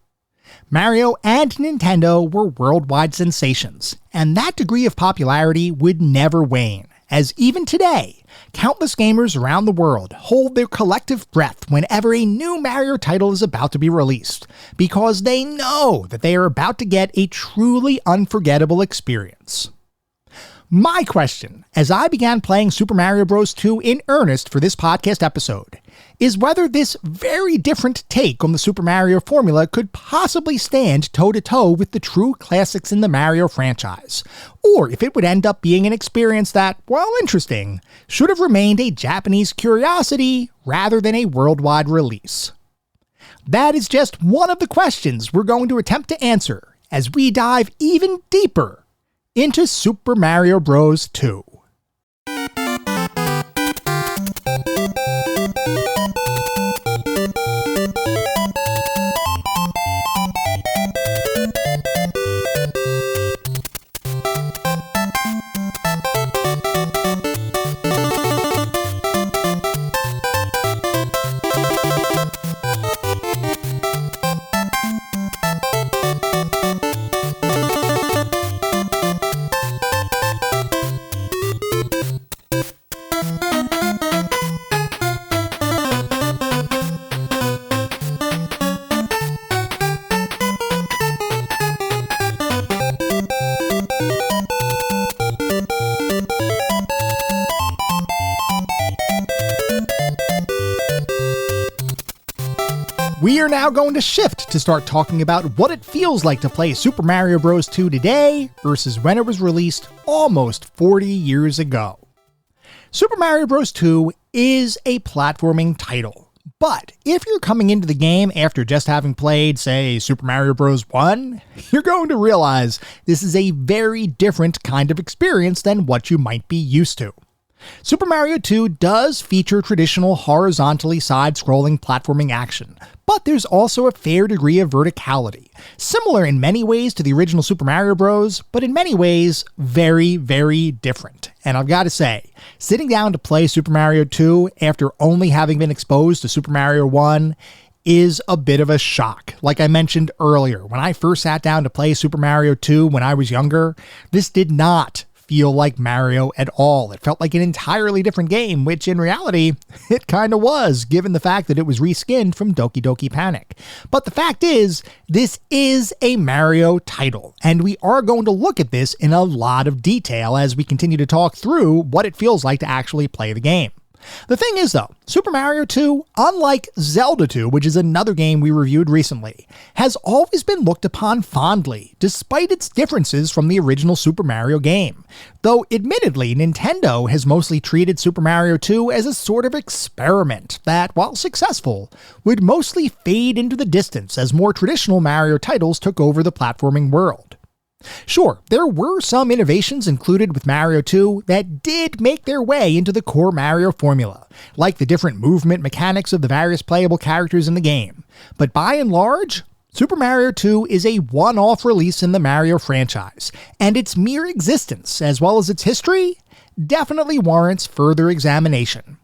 Mario and Nintendo were worldwide sensations, and that degree of popularity would never wane, as even today, countless gamers around the world hold their collective breath whenever a new Mario title is about to be released, because they know that they are about to get a truly unforgettable experience. My question, as I began playing Super Mario Bros. 2 in earnest for this podcast episode, is whether this very different take on the Super Mario formula could possibly stand toe-to-toe with the true classics in the Mario franchise, or if it would end up being an experience that, while interesting, should have remained a Japanese curiosity rather than a worldwide release. That is just one of the questions we're going to attempt to answer as we dive even deeper into Super Mario Bros. 2. We are now going to shift to start talking about what it feels like to play Super Mario Bros. 2 today versus when it was released almost 40 years ago. Super Mario Bros. 2 is a platforming title, but if you're coming into the game after just having played, say, Super Mario Bros. 1, you're going to realize this is a very different kind of experience than what you might be used to. Super Mario 2 does feature traditional horizontally side-scrolling platforming action, but there's also a fair degree of verticality, similar in many ways to the original Super Mario Bros., but in many ways very, very different. And I've got to say, sitting down to play Super Mario 2 after only having been exposed to Super Mario 1 is a bit of a shock. Like I mentioned earlier, when I first sat down to play Super Mario 2 when I was younger, this did not feel like Mario at all. It felt like an entirely different game, which in reality, it kind of was, given the fact that it was reskinned from Doki Doki Panic. But the fact is, this is a Mario title, and we are going to look at this in a lot of detail as we continue to talk through what it feels like to actually play the game. The thing is though, Super Mario 2, unlike Zelda 2, which is another game we reviewed recently, has always been looked upon fondly, despite its differences from the original Super Mario game. Though admittedly, Nintendo has mostly treated Super Mario 2 as a sort of experiment that, while successful, would mostly fade into the distance as more traditional Mario titles took over the platforming world. Sure, there were some innovations included with Mario 2 that did make their way into the core Mario formula, like the different movement mechanics of the various playable characters in the game. But by and large, Super Mario 2 is a one-off release in the Mario franchise, and its mere existence, as well as its history, definitely warrants further examination.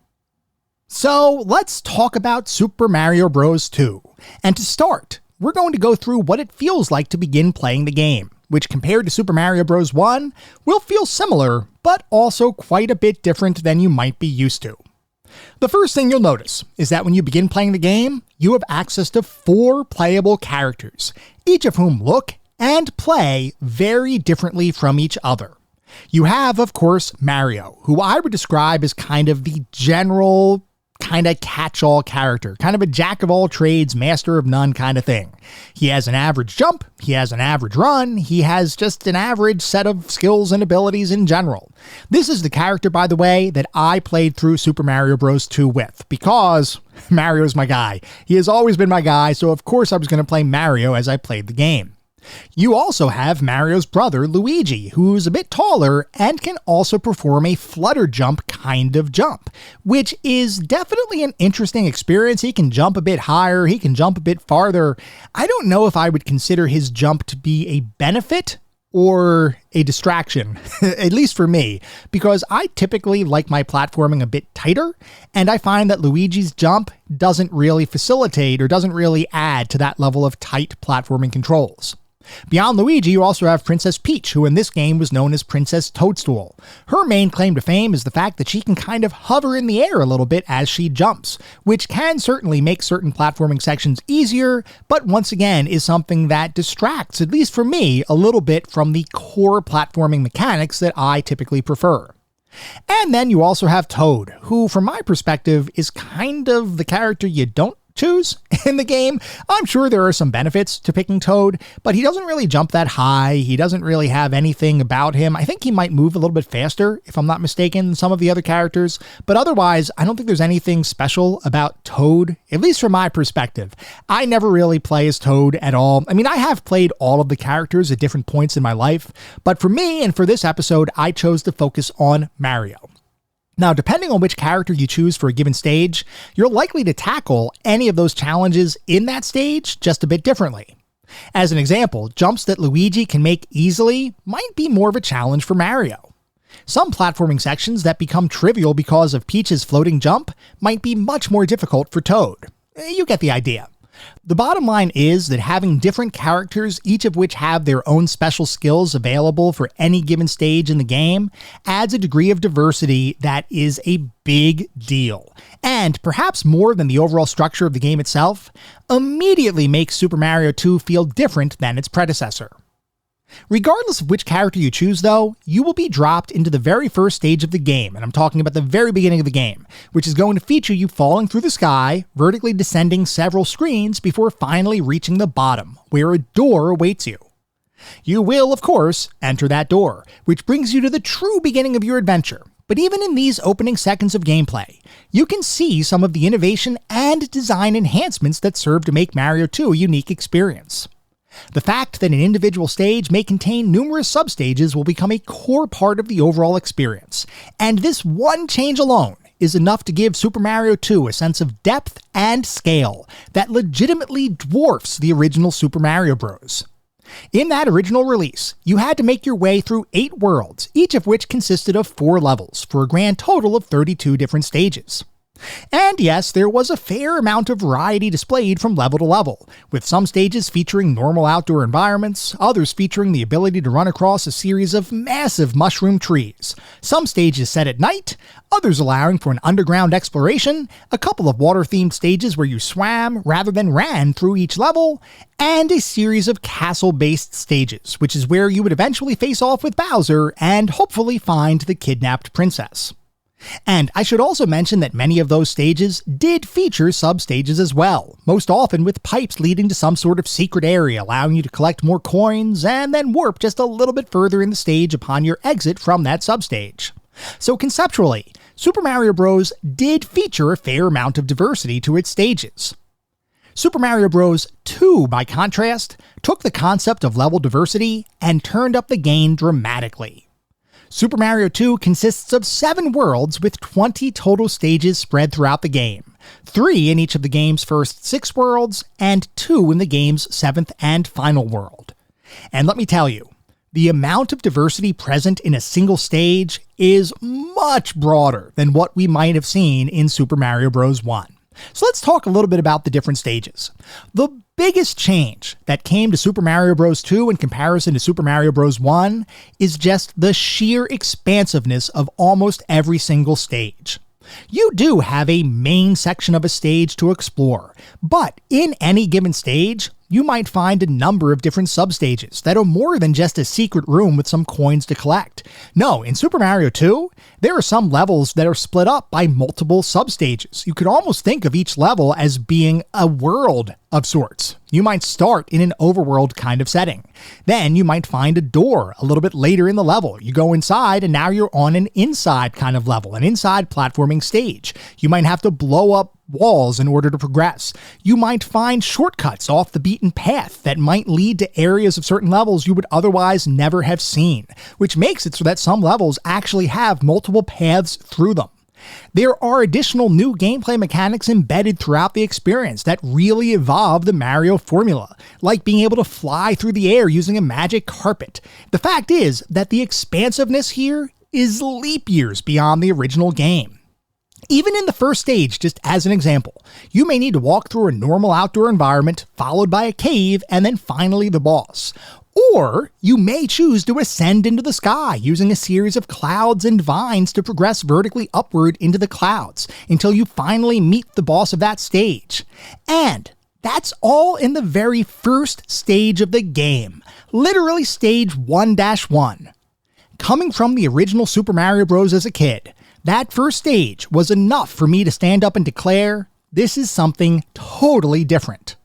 So let's talk about Super Mario Bros. 2. And to start, we're going to go through what it feels like to begin playing the game, which compared to Super Mario Bros. 1 will feel similar, but also quite a bit different than you might be used to. The first thing you'll notice is that when you begin playing the game, you have access to 4 playable characters, each of whom look and play very differently from each other. You have, of course, Mario, who I would describe as kind of the general kind of catch-all character, kind of a jack-of-all-trades, master-of-none kind of thing. He has an average jump, he has an average run, he has just an average set of skills and abilities in general. This is the character, by the way, that I played through Super Mario Bros. 2 with, because Mario's my guy. He has always been my guy, so of course I was going to play Mario as I played the game. You also have Mario's brother, Luigi, who's a bit taller and can also perform a flutter jump kind of jump, which is definitely an interesting experience. He can jump a bit higher, he can jump a bit farther. I don't know if I would consider his jump to be a benefit or a distraction, at least for me, because I typically like my platforming a bit tighter, and I find that Luigi's jump doesn't really facilitate or doesn't really add to that level of tight platforming controls. Beyond Luigi, you also have Princess Peach, who in this game was known as Princess Toadstool. Her main claim to fame is the fact that she can kind of hover in the air a little bit as she jumps, which can certainly make certain platforming sections easier, but once again is something that distracts, at least for me, a little bit from the core platforming mechanics that I typically prefer. And then you also have Toad, who from my perspective is kind of the character you don't choose in the game. I'm sure there are some benefits to picking Toad, but he doesn't really jump that high. He doesn't really have anything about him. I think he might move a little bit faster, if I'm not mistaken, than some of the other characters, but otherwise, I don't think there's anything special about Toad, at least from my perspective. I never really play as Toad at all. I mean, I have played all of the characters at different points in my life, but for me and for this episode, I chose to focus on Mario. Now, depending on which character you choose for a given stage, you're likely to tackle any of those challenges in that stage just a bit differently. As an example, jumps that Luigi can make easily might be more of a challenge for Mario. Some platforming sections that become trivial because of Peach's floating jump might be much more difficult for Toad. You get the idea. The bottom line is that having different characters, each of which have their own special skills available for any given stage in the game, adds a degree of diversity that is a big deal. And perhaps more than the overall structure of the game itself, immediately makes Super Mario 2 feel different than its predecessor. Regardless of which character you choose, though, you will be dropped into the very first stage of the game, and I'm talking about the very beginning of the game, which is going to feature you falling through the sky, vertically descending several screens before finally reaching the bottom, where a door awaits you. You will, of course, enter that door, which brings you to the true beginning of your adventure. But even in these opening seconds of gameplay, you can see some of the innovation and design enhancements that serve to make Mario 2 a unique experience. The fact that an individual stage may contain numerous substages will become a core part of the overall experience, and this one change alone is enough to give Super Mario 2 a sense of depth and scale that legitimately dwarfs the original Super Mario Bros. In that original release, you had to make your way through 8 worlds, each of which consisted of 4 levels, for a grand total of 32 different stages. And yes, there was a fair amount of variety displayed from level to level, with some stages featuring normal outdoor environments, others featuring the ability to run across a series of massive mushroom trees, some stages set at night, others allowing for an underground exploration, a couple of water-themed stages where you swam rather than ran through each level, and a series of castle-based stages, which is where you would eventually face off with Bowser and hopefully find the kidnapped princess. And I should also mention that many of those stages did feature sub-stages as well, most often with pipes leading to some sort of secret area allowing you to collect more coins and then warp just a little bit further in the stage upon your exit from that sub-stage. So conceptually, Super Mario Bros. Did feature a fair amount of diversity to its stages. Super Mario Bros. 2, by contrast, took the concept of level diversity and turned up the gain dramatically. Super Mario 2 consists of 7 worlds with 20 total stages spread throughout the game, 3 in each of the game's first 6 worlds, and 2 in the game's 7th and final world. And let me tell you, the amount of diversity present in a single stage is much broader than what we might have seen in Super Mario Bros. 1. So let's talk a little bit about the different stages. The biggest change that came to Super Mario Bros. 2 in comparison to Super Mario Bros. 1 is just the sheer expansiveness of almost every single stage. You do have a main section of a stage to explore, but in any given stage, you might find a number of different substages that are more than just a secret room with some coins to collect. No, in Super Mario 2, there are some levels that are split up by multiple substages. You could almost think of each level as being a world of sorts. You might start in an overworld kind of setting. Then you might find a door a little bit later in the level. You go inside and now you're on an inside kind of level, an inside platforming stage. You might have to blow up walls in order to progress. You might find shortcuts off the beaten path that might lead to areas of certain levels you would otherwise never have seen, which makes it so that some levels actually have multiple paths through them. There are additional new gameplay mechanics embedded throughout the experience that really evolve the Mario formula, like being able to fly through the air using a magic carpet. The fact is that the expansiveness here is leap years beyond the original game. Even in the first stage, just as an example, you may need to walk through a normal outdoor environment, followed by a cave, and then finally the boss. Or you may choose to ascend into the sky using a series of clouds and vines to progress vertically upward into the clouds until you finally meet the boss of that stage. And that's all in the very first stage of the game, literally stage 1-1. Coming from the original Super Mario Bros. As a kid, that first stage was enough for me to stand up and declare, this is something totally different.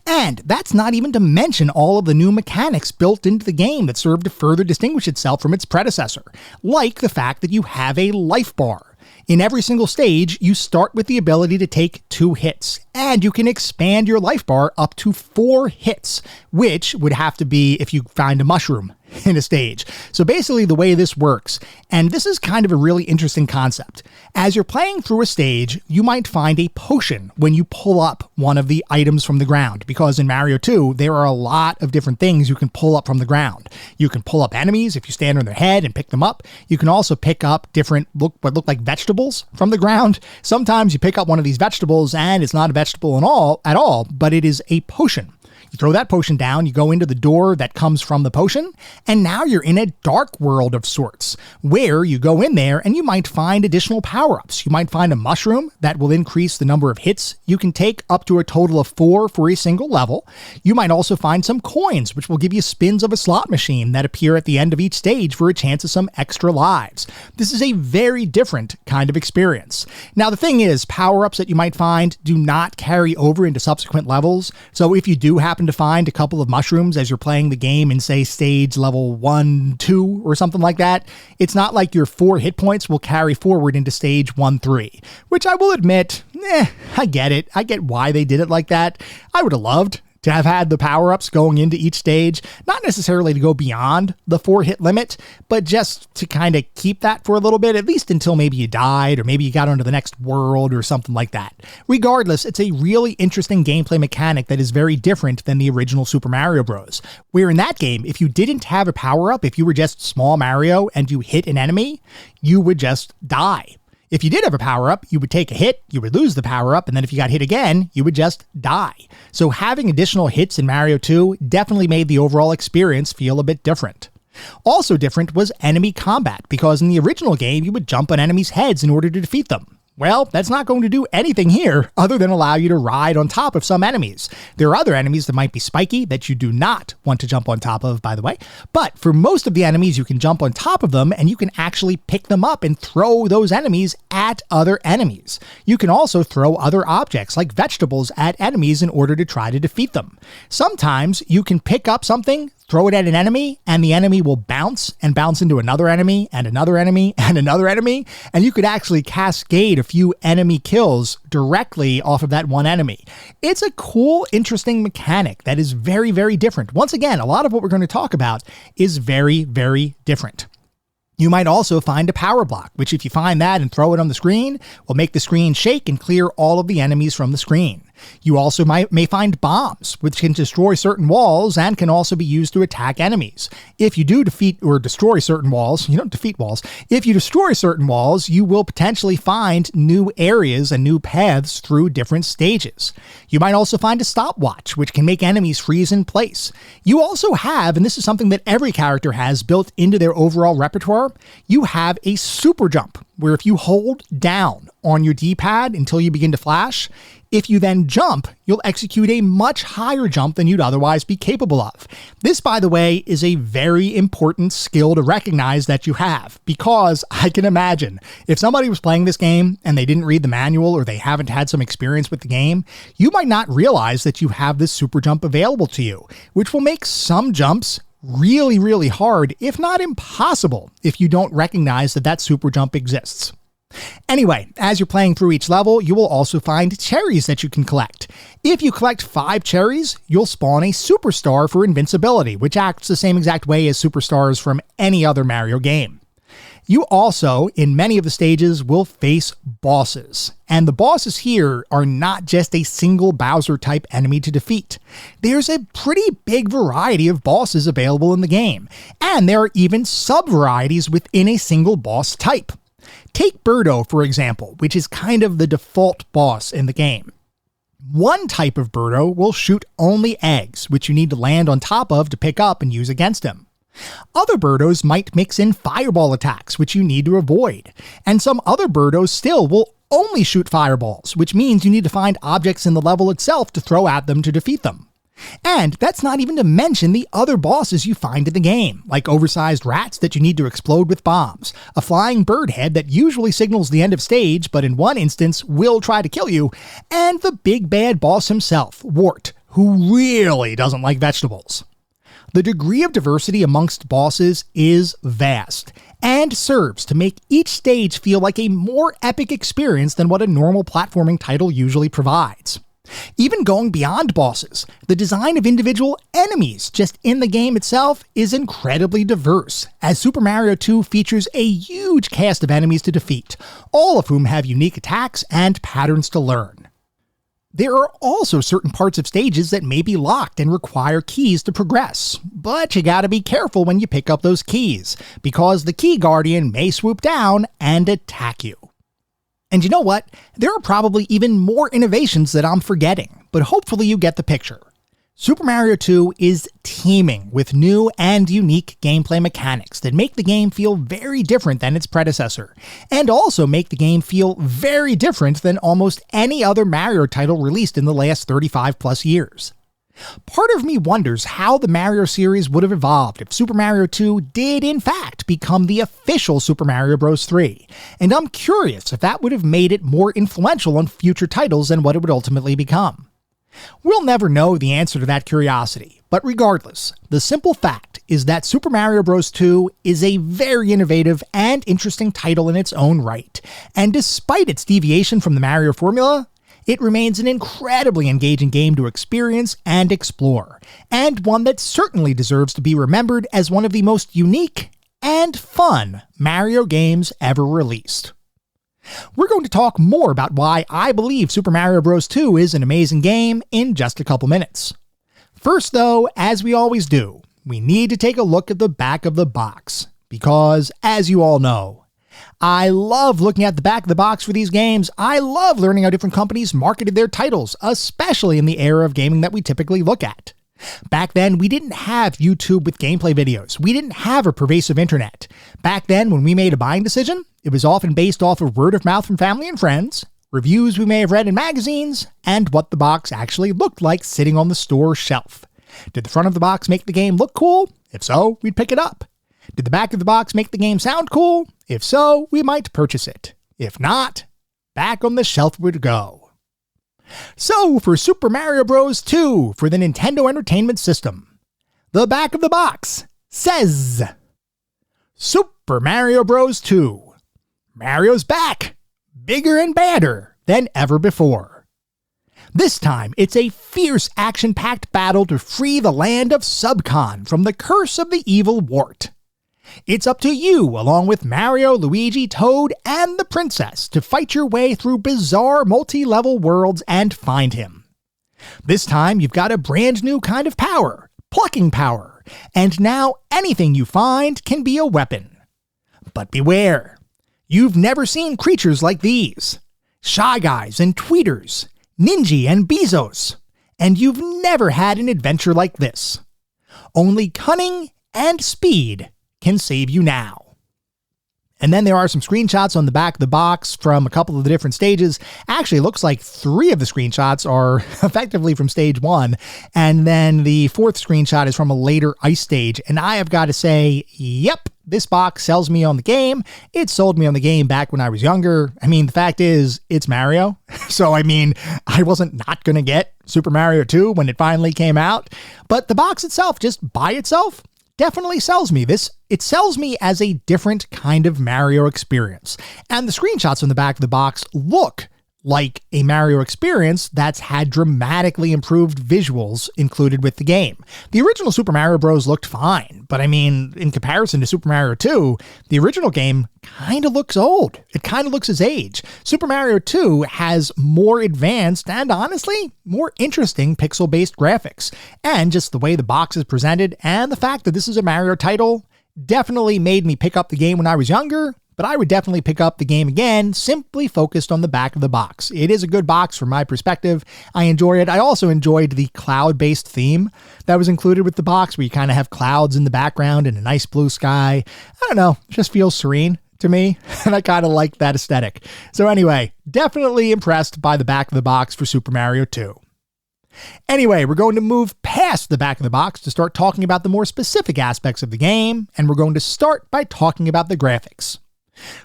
And that's not even to mention all of the new mechanics built into the game that serve to further distinguish itself from its predecessor, like the fact that you have a life bar. In every single stage, you start with the ability to take 2 hits, and you can expand your life bar up to 4 hits, which would have to be if you find a mushroom in a stage. So basically the way this works, and this is kind of a really interesting concept, as you're playing through a stage, you might find a potion when you pull up one of the items from the ground, because in Mario 2, there are a lot of different things you can pull up from the ground. You can pull up enemies if you stand on their head and pick them up. You can also pick up different what look like vegetables from the ground. Sometimes you pick up one of these vegetables and it's not a vegetable at all, but it is a potion. You throw that potion down, you go into the door that comes from the potion, and now you're in a dark world of sorts, where you go in there and you might find additional power-ups. You might find a mushroom that will increase the number of hits you can take up to a total of 4 for a single level. You might also find some coins, which will give you spins of a slot machine that appear at the end of each stage for a chance of some extra lives. This is a very different kind of experience. Now, the thing is, power-ups that you might find do not carry over into subsequent levels, so if you do happen to find a couple of mushrooms as you're playing the game in, say, stage level 1, 2, or something like that, it's not like your 4 hit points will carry forward into stage 1, 3, which I will admit, I get it. I get why they did it like that. I would have loved to have had the power-ups going into each stage, not necessarily to go beyond the 4-hit limit, but just to kind of keep that for a little bit, at least until maybe you died, or maybe you got onto the next world or something like that. Regardless, it's a really interesting gameplay mechanic that is very different than the original Super Mario Bros., where in that game, if you didn't have a power-up, if you were just small Mario and you hit an enemy, you would just die. If you did have a power-up, you would take a hit, you would lose the power-up, and then if you got hit again, you would just die. So having additional hits in Mario 2 definitely made the overall experience feel a bit different. Also different was enemy combat, because in the original game, you would jump on enemies' heads in order to defeat them. Well, that's not going to do anything here other than allow you to ride on top of some enemies. There are other enemies that might be spiky that you do not want to jump on top of, by the way. But for most of the enemies, you can jump on top of them and you can actually pick them up and throw those enemies at other enemies. You can also throw other objects like vegetables at enemies in order to try to defeat them. Sometimes you can pick up something, throw it at an enemy, and the enemy will bounce into another enemy and another enemy and another enemy, and you could actually cascade a few enemy kills directly off of that one enemy. It's a cool, interesting mechanic that is very, very different. Once again, a lot of what we're going to talk about is very, very different. You might also find a power block, which if you find that and throw it on the screen, will make the screen shake and clear all of the enemies from the screen. You also may find bombs, which can destroy certain walls and can also be used to attack enemies. If you do defeat or destroy certain walls, you don't defeat walls. If you destroy certain walls, you will potentially find new areas and new paths through different stages. You might also find a stopwatch, which can make enemies freeze in place. You also have, and this is something that every character has built into their overall repertoire, you have a super jump, where if you hold down on your D-pad until you begin to flash, if you then jump, you'll execute a much higher jump than you'd otherwise be capable of. This, by the way, is a very important skill to recognize that you have, because I can imagine if somebody was playing this game and they didn't read the manual or they haven't had some experience with the game, you might not realize that you have this super jump available to you, which will make some jumps really, really hard, if not impossible, if you don't recognize that that super jump exists. Anyway, as you're playing through each level, you will also find cherries that you can collect. If you collect 5 cherries, you'll spawn a superstar for invincibility, which acts the same exact way as superstars from any other Mario game. You also, in many of the stages, will face bosses. And the bosses here are not just a single Bowser-type enemy to defeat. There's a pretty big variety of bosses available in the game, and there are even sub-varieties within a single boss type. Take Birdo, for example, which is kind of the default boss in the game. One type of Birdo will shoot only eggs, which you need to land on top of to pick up and use against him. Other Birdos might mix in fireball attacks, which you need to avoid. And some other Birdos still will only shoot fireballs, which means you need to find objects in the level itself to throw at them to defeat them. And that's not even to mention the other bosses you find in the game, like oversized rats that you need to explode with bombs, a flying bird head that usually signals the end of stage, but in one instance will try to kill you, and the big bad boss himself, Wart, who really doesn't like vegetables. The degree of diversity amongst bosses is vast, and serves to make each stage feel like a more epic experience than what a normal platforming title usually provides. Even going beyond bosses, the design of individual enemies just in the game itself is incredibly diverse, as Super Mario 2 features a huge cast of enemies to defeat, all of whom have unique attacks and patterns to learn. There are also certain parts of stages that may be locked and require keys to progress, but you gotta be careful when you pick up those keys, because the Key Guardian may swoop down and attack you. And you know what? There are probably even more innovations that I'm forgetting, but hopefully you get the picture. Super Mario 2 is teeming with new and unique gameplay mechanics that make the game feel very different than its predecessor, and also make the game feel very different than almost any other Mario title released in the last 35 plus years. Part of me wonders how the Mario series would have evolved if Super Mario 2 did in fact become the official Super Mario Bros. 3, and I'm curious if that would have made it more influential on future titles than what it would ultimately become. We'll never know the answer to that curiosity, but regardless, the simple fact is that Super Mario Bros. 2 is a very innovative and interesting title in its own right, and despite its deviation from the Mario formula, it remains an incredibly engaging game to experience and explore, and one that certainly deserves to be remembered as one of the most unique and fun Mario games ever released. We're going to talk more about why I believe Super Mario Bros. 2 is an amazing game in just a couple minutes. First though, as we always do, we need to take a look at the back of the box, because as you all know, I love looking at the back of the box for these games. I love learning how different companies marketed their titles, especially in the era of gaming that we typically look at. Back then, we didn't have YouTube with gameplay videos. We didn't have a pervasive internet. Back then, when we made a buying decision, it was often based off of word of mouth from family and friends, reviews we may have read in magazines, and what the box actually looked like sitting on the store shelf. Did the front of the box make the game look cool? If so, we'd pick it up. Did the back of the box make the game sound cool? If so, we might purchase it. If not, back on the shelf it would go. So, for Super Mario Bros. 2 for the Nintendo Entertainment System, the back of the box says, Super Mario Bros. 2. Mario's back, bigger and badder than ever before. This time, it's a fierce action-packed battle to free the land of Subcon from the curse of the evil Wart. It's up to you, along with Mario, Luigi, Toad, and the princess, to fight your way through bizarre multi-level worlds and find him. This time, you've got a brand new kind of power, plucking power, and now anything you find can be a weapon. But beware, you've never seen creatures like these. Shy Guys and Tweeters, Ninja and Bezos, and you've never had an adventure like this. Only cunning and speed can save you now. And then there are some screenshots on the back of the box from a couple of the different stages. Actually, it looks like 3 of the screenshots are effectively from stage 1, and then the 4th screenshot is from a later ice stage. And I have got to say, yep, this box sells me on the game. It sold me on the game back when I was younger. I mean, the fact is, it's Mario. So, I mean, I wasn't not going to get Super Mario 2 when it finally came out. But the box itself, just by itself, definitely sells me. This it sells me as a different kind of Mario experience. And the screenshots on the back of the box look like a Mario experience that's had dramatically improved visuals included with the game. The original Super Mario Bros. Looked fine, but I mean, in comparison to Super Mario 2, the original game kind of looks old. It kind of looks its age. Super Mario 2 has more advanced and honestly, more interesting pixel-based graphics. And just the way the box is presented and the fact that this is a Mario title definitely made me pick up the game when I was younger, but I would definitely pick up the game again, simply focused on the back of the box. It is a good box from my perspective. I enjoy it. I also enjoyed the cloud-based theme that was included with the box, where you kind of have clouds in the background and a nice blue sky. I don't know, it just feels serene to me, and I kind of like that aesthetic. So anyway, definitely impressed by the back of the box for Super Mario 2. Anyway, we're going to move past the back of the box to start talking about the more specific aspects of the game, and we're going to start by talking about the graphics.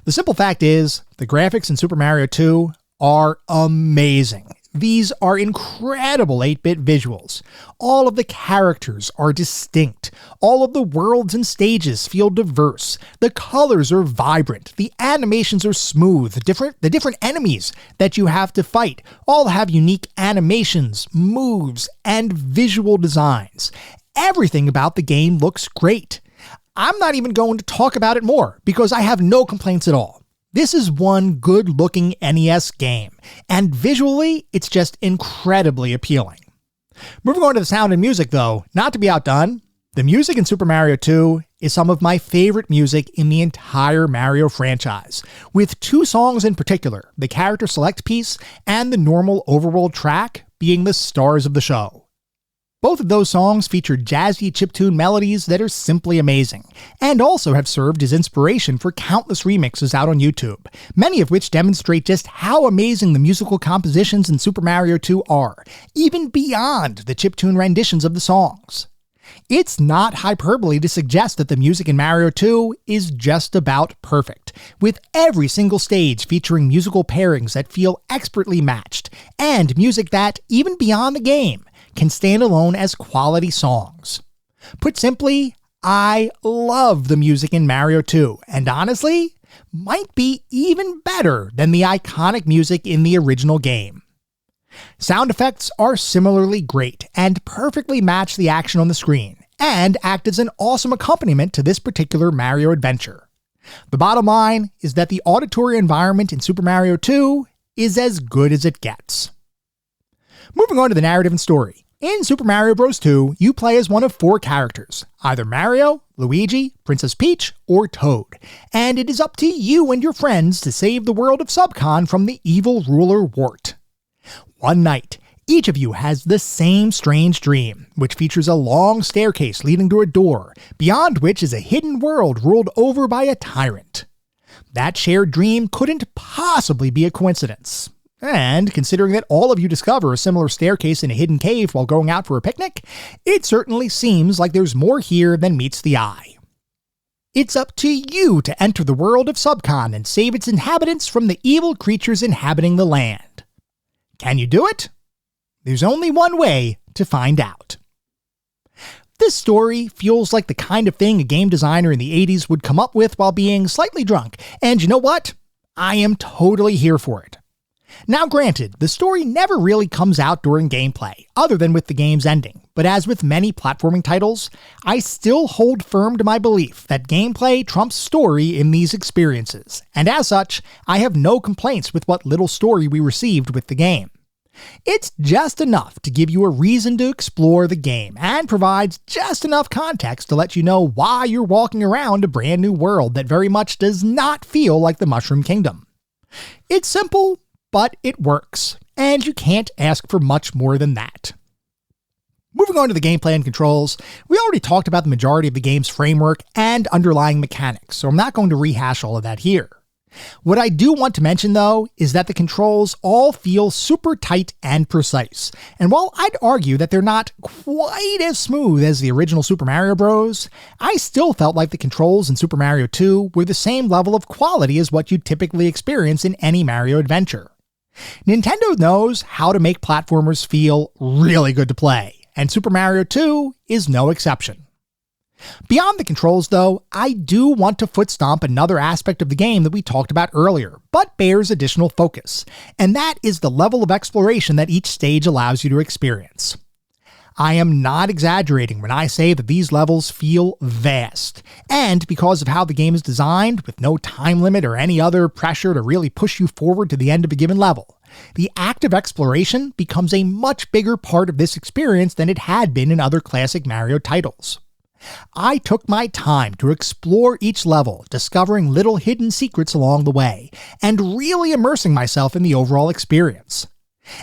The simple fact is, the graphics in Super Mario 2 are amazing. These are incredible 8-bit visuals. All of the characters are distinct. All of the worlds and stages feel diverse. The colors are vibrant. The animations are smooth. The different enemies that you have to fight all have unique animations, moves, and visual designs. Everything about the game looks great. I'm not even going to talk about it more because I have no complaints at all. This is one good-looking NES game, and visually, it's just incredibly appealing. Moving on to the sound and music, though, not to be outdone, the music in Super Mario 2 is some of my favorite music in the entire Mario franchise, with 2 songs in particular, the character select piece and the normal overworld track, being the stars of the show. Both of those songs feature jazzy chiptune melodies that are simply amazing, and also have served as inspiration for countless remixes out on YouTube, many of which demonstrate just how amazing the musical compositions in Super Mario 2 are, even beyond the chiptune renditions of the songs. It's not hyperbole to suggest that the music in Mario 2 is just about perfect, with every single stage featuring musical pairings that feel expertly matched, and music that, even beyond the game, can stand alone as quality songs. Put simply, I love the music in Mario 2, and honestly, might be even better than the iconic music in the original game. Sound effects are similarly great and perfectly match the action on the screen, and act as an awesome accompaniment to this particular Mario adventure. The bottom line is that the auditory environment in Super Mario 2 is as good as it gets. Moving on to the narrative and story. In Super Mario Bros. 2, you play as one of 4 characters, either Mario, Luigi, Princess Peach, or Toad, and it is up to you and your friends to save the world of Subcon from the evil ruler Wart. One night, each of you has the same strange dream, which features a long staircase leading to a door, beyond which is a hidden world ruled over by a tyrant. That shared dream couldn't possibly be a coincidence. And considering that all of you discover a similar staircase in a hidden cave while going out for a picnic, it certainly seems like there's more here than meets the eye. It's up to you to enter the world of Subcon and save its inhabitants from the evil creatures inhabiting the land. Can you do it? There's only one way to find out. This story feels like the kind of thing a game designer in the 80s would come up with while being slightly drunk, and you know what? I am totally here for it. Now granted, the story never really comes out during gameplay, other than with the game's ending, but as with many platforming titles, I still hold firm to my belief that gameplay trumps story in these experiences, and as such, I have no complaints with what little story we received with the game. It's just enough to give you a reason to explore the game, and provides just enough context to let you know why you're walking around a brand new world that very much does not feel like the Mushroom Kingdom. It's simple, but it works, and you can't ask for much more than that. Moving on to the gameplay and controls, we already talked about the majority of the game's framework and underlying mechanics, so I'm not going to rehash all of that here. What I do want to mention, though, is that the controls all feel super tight and precise, and while I'd argue that they're not quite as smooth as the original Super Mario Bros., I still felt like the controls in Super Mario 2 were the same level of quality as what you'd typically experience in any Mario adventure. Nintendo knows how to make platformers feel really good to play, and Super Mario 2 is no exception. Beyond the controls, though, I do want to foot stomp another aspect of the game that we talked about earlier, but bears additional focus, and that is the level of exploration that each stage allows you to experience. I am not exaggerating when I say that these levels feel vast, and because of how the game is designed, with no time limit or any other pressure to really push you forward to the end of a given level, the act of exploration becomes a much bigger part of this experience than it had been in other classic Mario titles. I took my time to explore each level, discovering little hidden secrets along the way, and really immersing myself in the overall experience.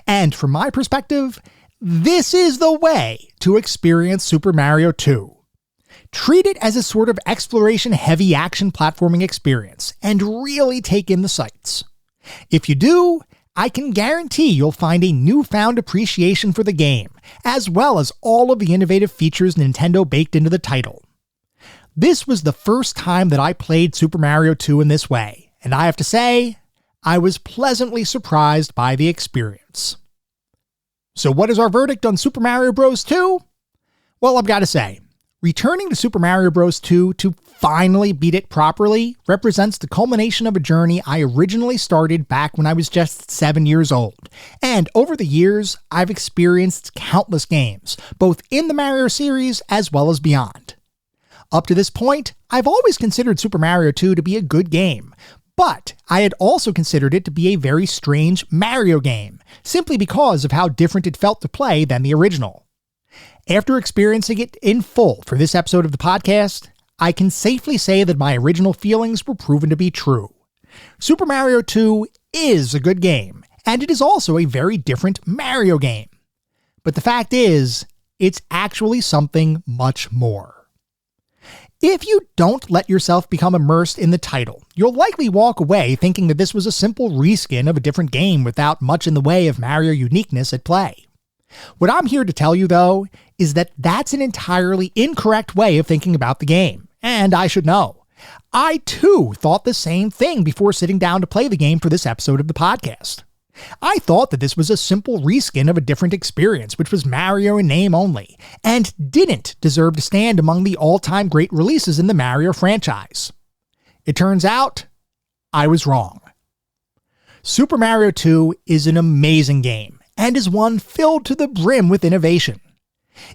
And from my perspective, this is the way to experience Super Mario 2. Treat it as a sort of exploration-heavy action platforming experience, and really take in the sights. If you do, I can guarantee you'll find a newfound appreciation for the game, as well as all of the innovative features Nintendo baked into the title. This was the first time that I played Super Mario 2 in this way, and I have to say, I was pleasantly surprised by the experience. So what is our verdict on Super Mario Bros. 2? Well, I've got to say, returning to Super Mario Bros. 2 to finally beat it properly represents the culmination of a journey I originally started back when I was just 7 years old. And over the years, I've experienced countless games, both in the Mario series as well as beyond. Up to this point, I've always considered Super Mario 2 to be a good game, but I had also considered it to be a very strange Mario game, simply because of how different it felt to play than the original. After experiencing it in full for this episode of the podcast, I can safely say that my original feelings were proven to be true. Super Mario 2 is a good game, and it is also a very different Mario game. But the fact is, it's actually something much more. If you don't let yourself become immersed in the title, you'll likely walk away thinking that this was a simple reskin of a different game without much in the way of Mario uniqueness at play. What I'm here to tell you, though, is that that's an entirely incorrect way of thinking about the game, and I should know. I, too, thought the same thing before sitting down to play the game for this episode of the podcast. I thought that this was a simple reskin of a different experience, which was Mario in name only, and didn't deserve to stand among the all-time great releases in the Mario franchise. It turns out, I was wrong. Super Mario 2 is an amazing game, and is one filled to the brim with innovation.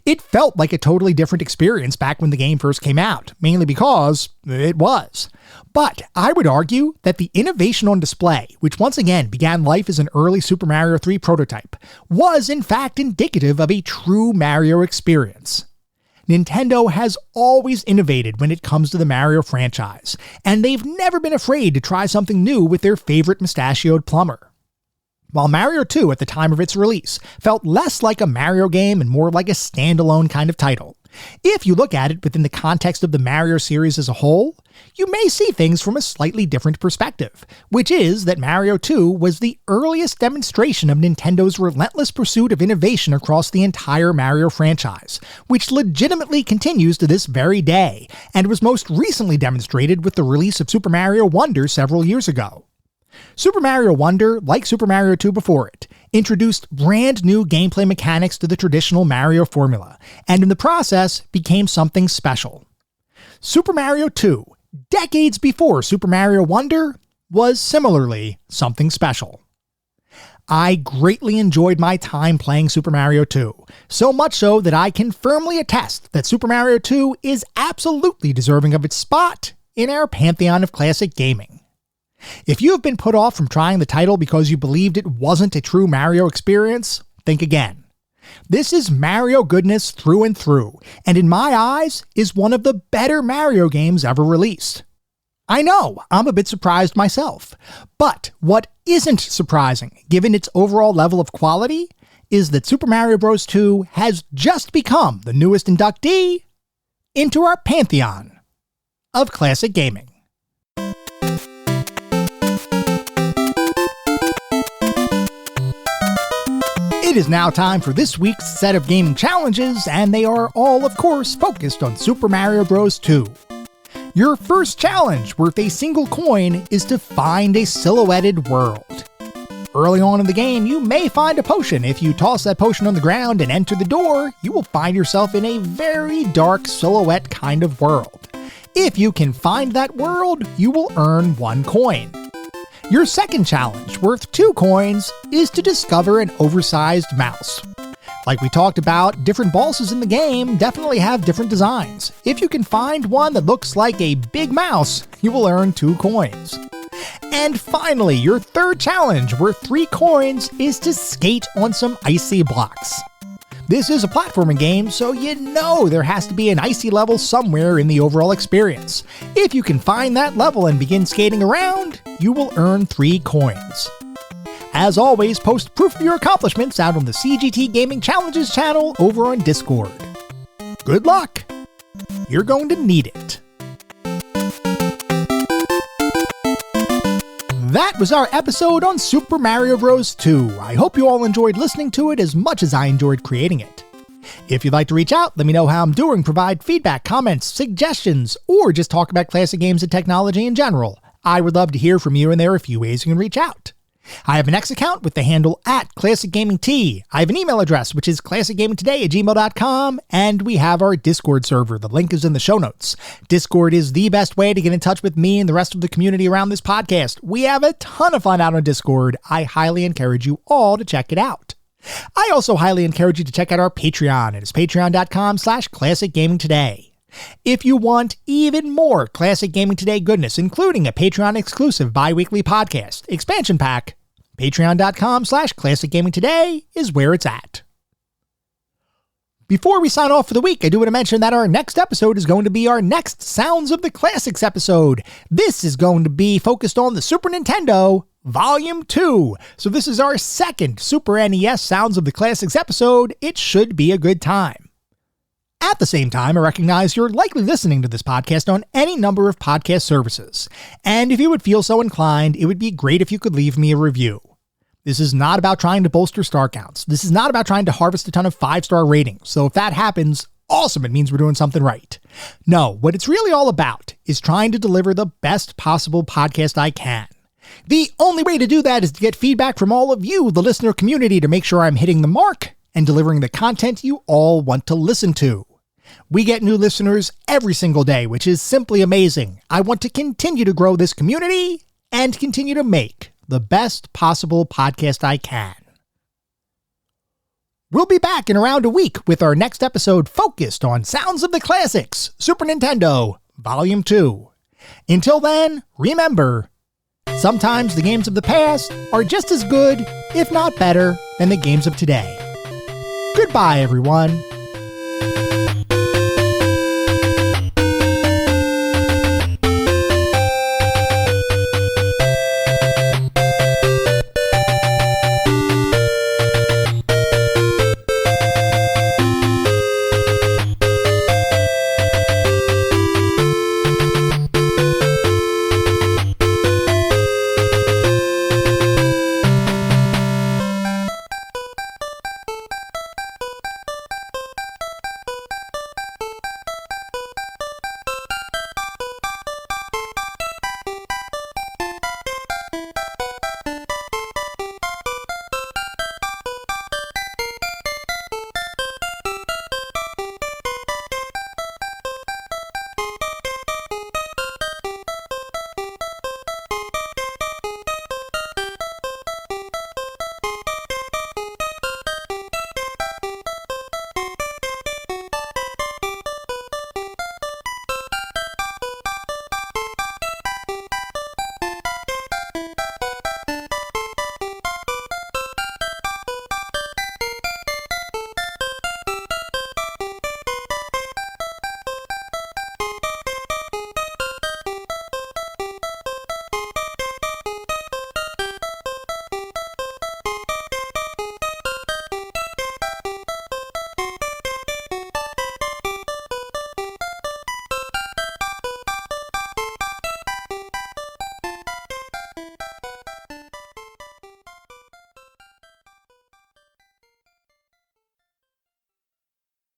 It felt like a totally different experience back when the game first came out, mainly because it was. But I would argue that the innovation on display, which once again began life as an early Super Mario 3 prototype, was in fact indicative of a true Mario experience. Nintendo has always innovated when it comes to the Mario franchise, and they've never been afraid to try something new with their favorite mustachioed plumber. While Mario 2 at the time of its release felt less like a Mario game and more like a standalone kind of title, if you look at it within the context of the Mario series as a whole, you may see things from a slightly different perspective, which is that Mario 2 was the earliest demonstration of Nintendo's relentless pursuit of innovation across the entire Mario franchise, which legitimately continues to this very day, and was most recently demonstrated with the release of Super Mario Wonder several years ago. Super Mario Wonder, like Super Mario 2 before it, introduced brand new gameplay mechanics to the traditional Mario formula, and in the process became something special. Super Mario 2, decades before Super Mario Wonder, was similarly something special. I greatly enjoyed my time playing Super Mario 2, so much so that I can firmly attest that Super Mario 2 is absolutely deserving of its spot in our pantheon of classic gaming. If you have been put off from trying the title because you believed it wasn't a true Mario experience, think again. This is Mario goodness through and through, and in my eyes, is one of the better Mario games ever released. I know, I'm a bit surprised myself, but what isn't surprising, given its overall level of quality, is that Super Mario Bros. 2 has just become the newest inductee into our pantheon of classic gaming. It is now time for this week's set of gaming challenges, and they are all, of course, focused on Super Mario Bros. 2. Your first challenge, worth a single coin, is to find a silhouetted world. Early on in the game, you may find a potion. If you toss that potion on the ground and enter the door, you will find yourself in a very dark silhouette kind of world. If you can find that world, you will earn 1 coin. Your second challenge, worth 2 coins, is to discover an oversized mouse. Like we talked about, different bosses in the game definitely have different designs. If you can find one that looks like a big mouse, you will earn 2 coins. And finally, your third challenge, worth 3 coins, is to skate on some icy blocks. This is a platforming game, so you know there has to be an icy level somewhere in the overall experience. If you can find that level and begin skating around, you will earn 3 coins. As always, post proof of your accomplishments out on the CGT Gaming Challenges channel over on Discord. Good luck! You're going to need it. That was our episode on Super Mario Bros. 2. I hope you all enjoyed listening to it as much as I enjoyed creating it. If you'd like to reach out, let me know how I'm doing, provide feedback, comments, suggestions, or just talk about classic games and technology in general. I would love to hear from you, and there are a few ways you can reach out. I have an X account with the handle @ClassicGamingT. I have an email address, which is classicgamingtoday@gmail.com, and we have our Discord server. The link is in the show notes. Discord is the best way to get in touch with me and the rest of the community around this podcast. We have a ton of fun out on Discord. I highly encourage you all to check it out. I also highly encourage you to check out our Patreon. It is patreon.com/ClassicGamingToday. If you want even more Classic Gaming Today goodness, including a Patreon-exclusive bi-weekly podcast, expansion pack, patreon.com/ClassicGamingToday is where it's at. Before we sign off for the week, I do want to mention that our next episode is going to be our next Sounds of the Classics episode. This is going to be focused on the Super Nintendo Volume 2. So this is our second Super NES Sounds of the Classics episode. It should be a good time. At the same time, I recognize you're likely listening to this podcast on any number of podcast services, and if you would feel so inclined, it would be great if you could leave me a review. This is not about trying to bolster star counts. This is not about trying to harvest a ton of 5-star ratings, so if that happens, awesome, it means we're doing something right. No, what it's really all about is trying to deliver the best possible podcast I can. The only way to do that is to get feedback from all of you, the listener community, to make sure I'm hitting the mark and delivering the content you all want to listen to. We get new listeners every single day, which is simply amazing. I want to continue to grow this community and continue to make the best possible podcast I can. We'll be back in around a week with our next episode focused on Sounds of the Classics, Super Nintendo, Volume 2. Until then, remember, sometimes the games of the past are just as good, if not better, than the games of today. Goodbye, everyone.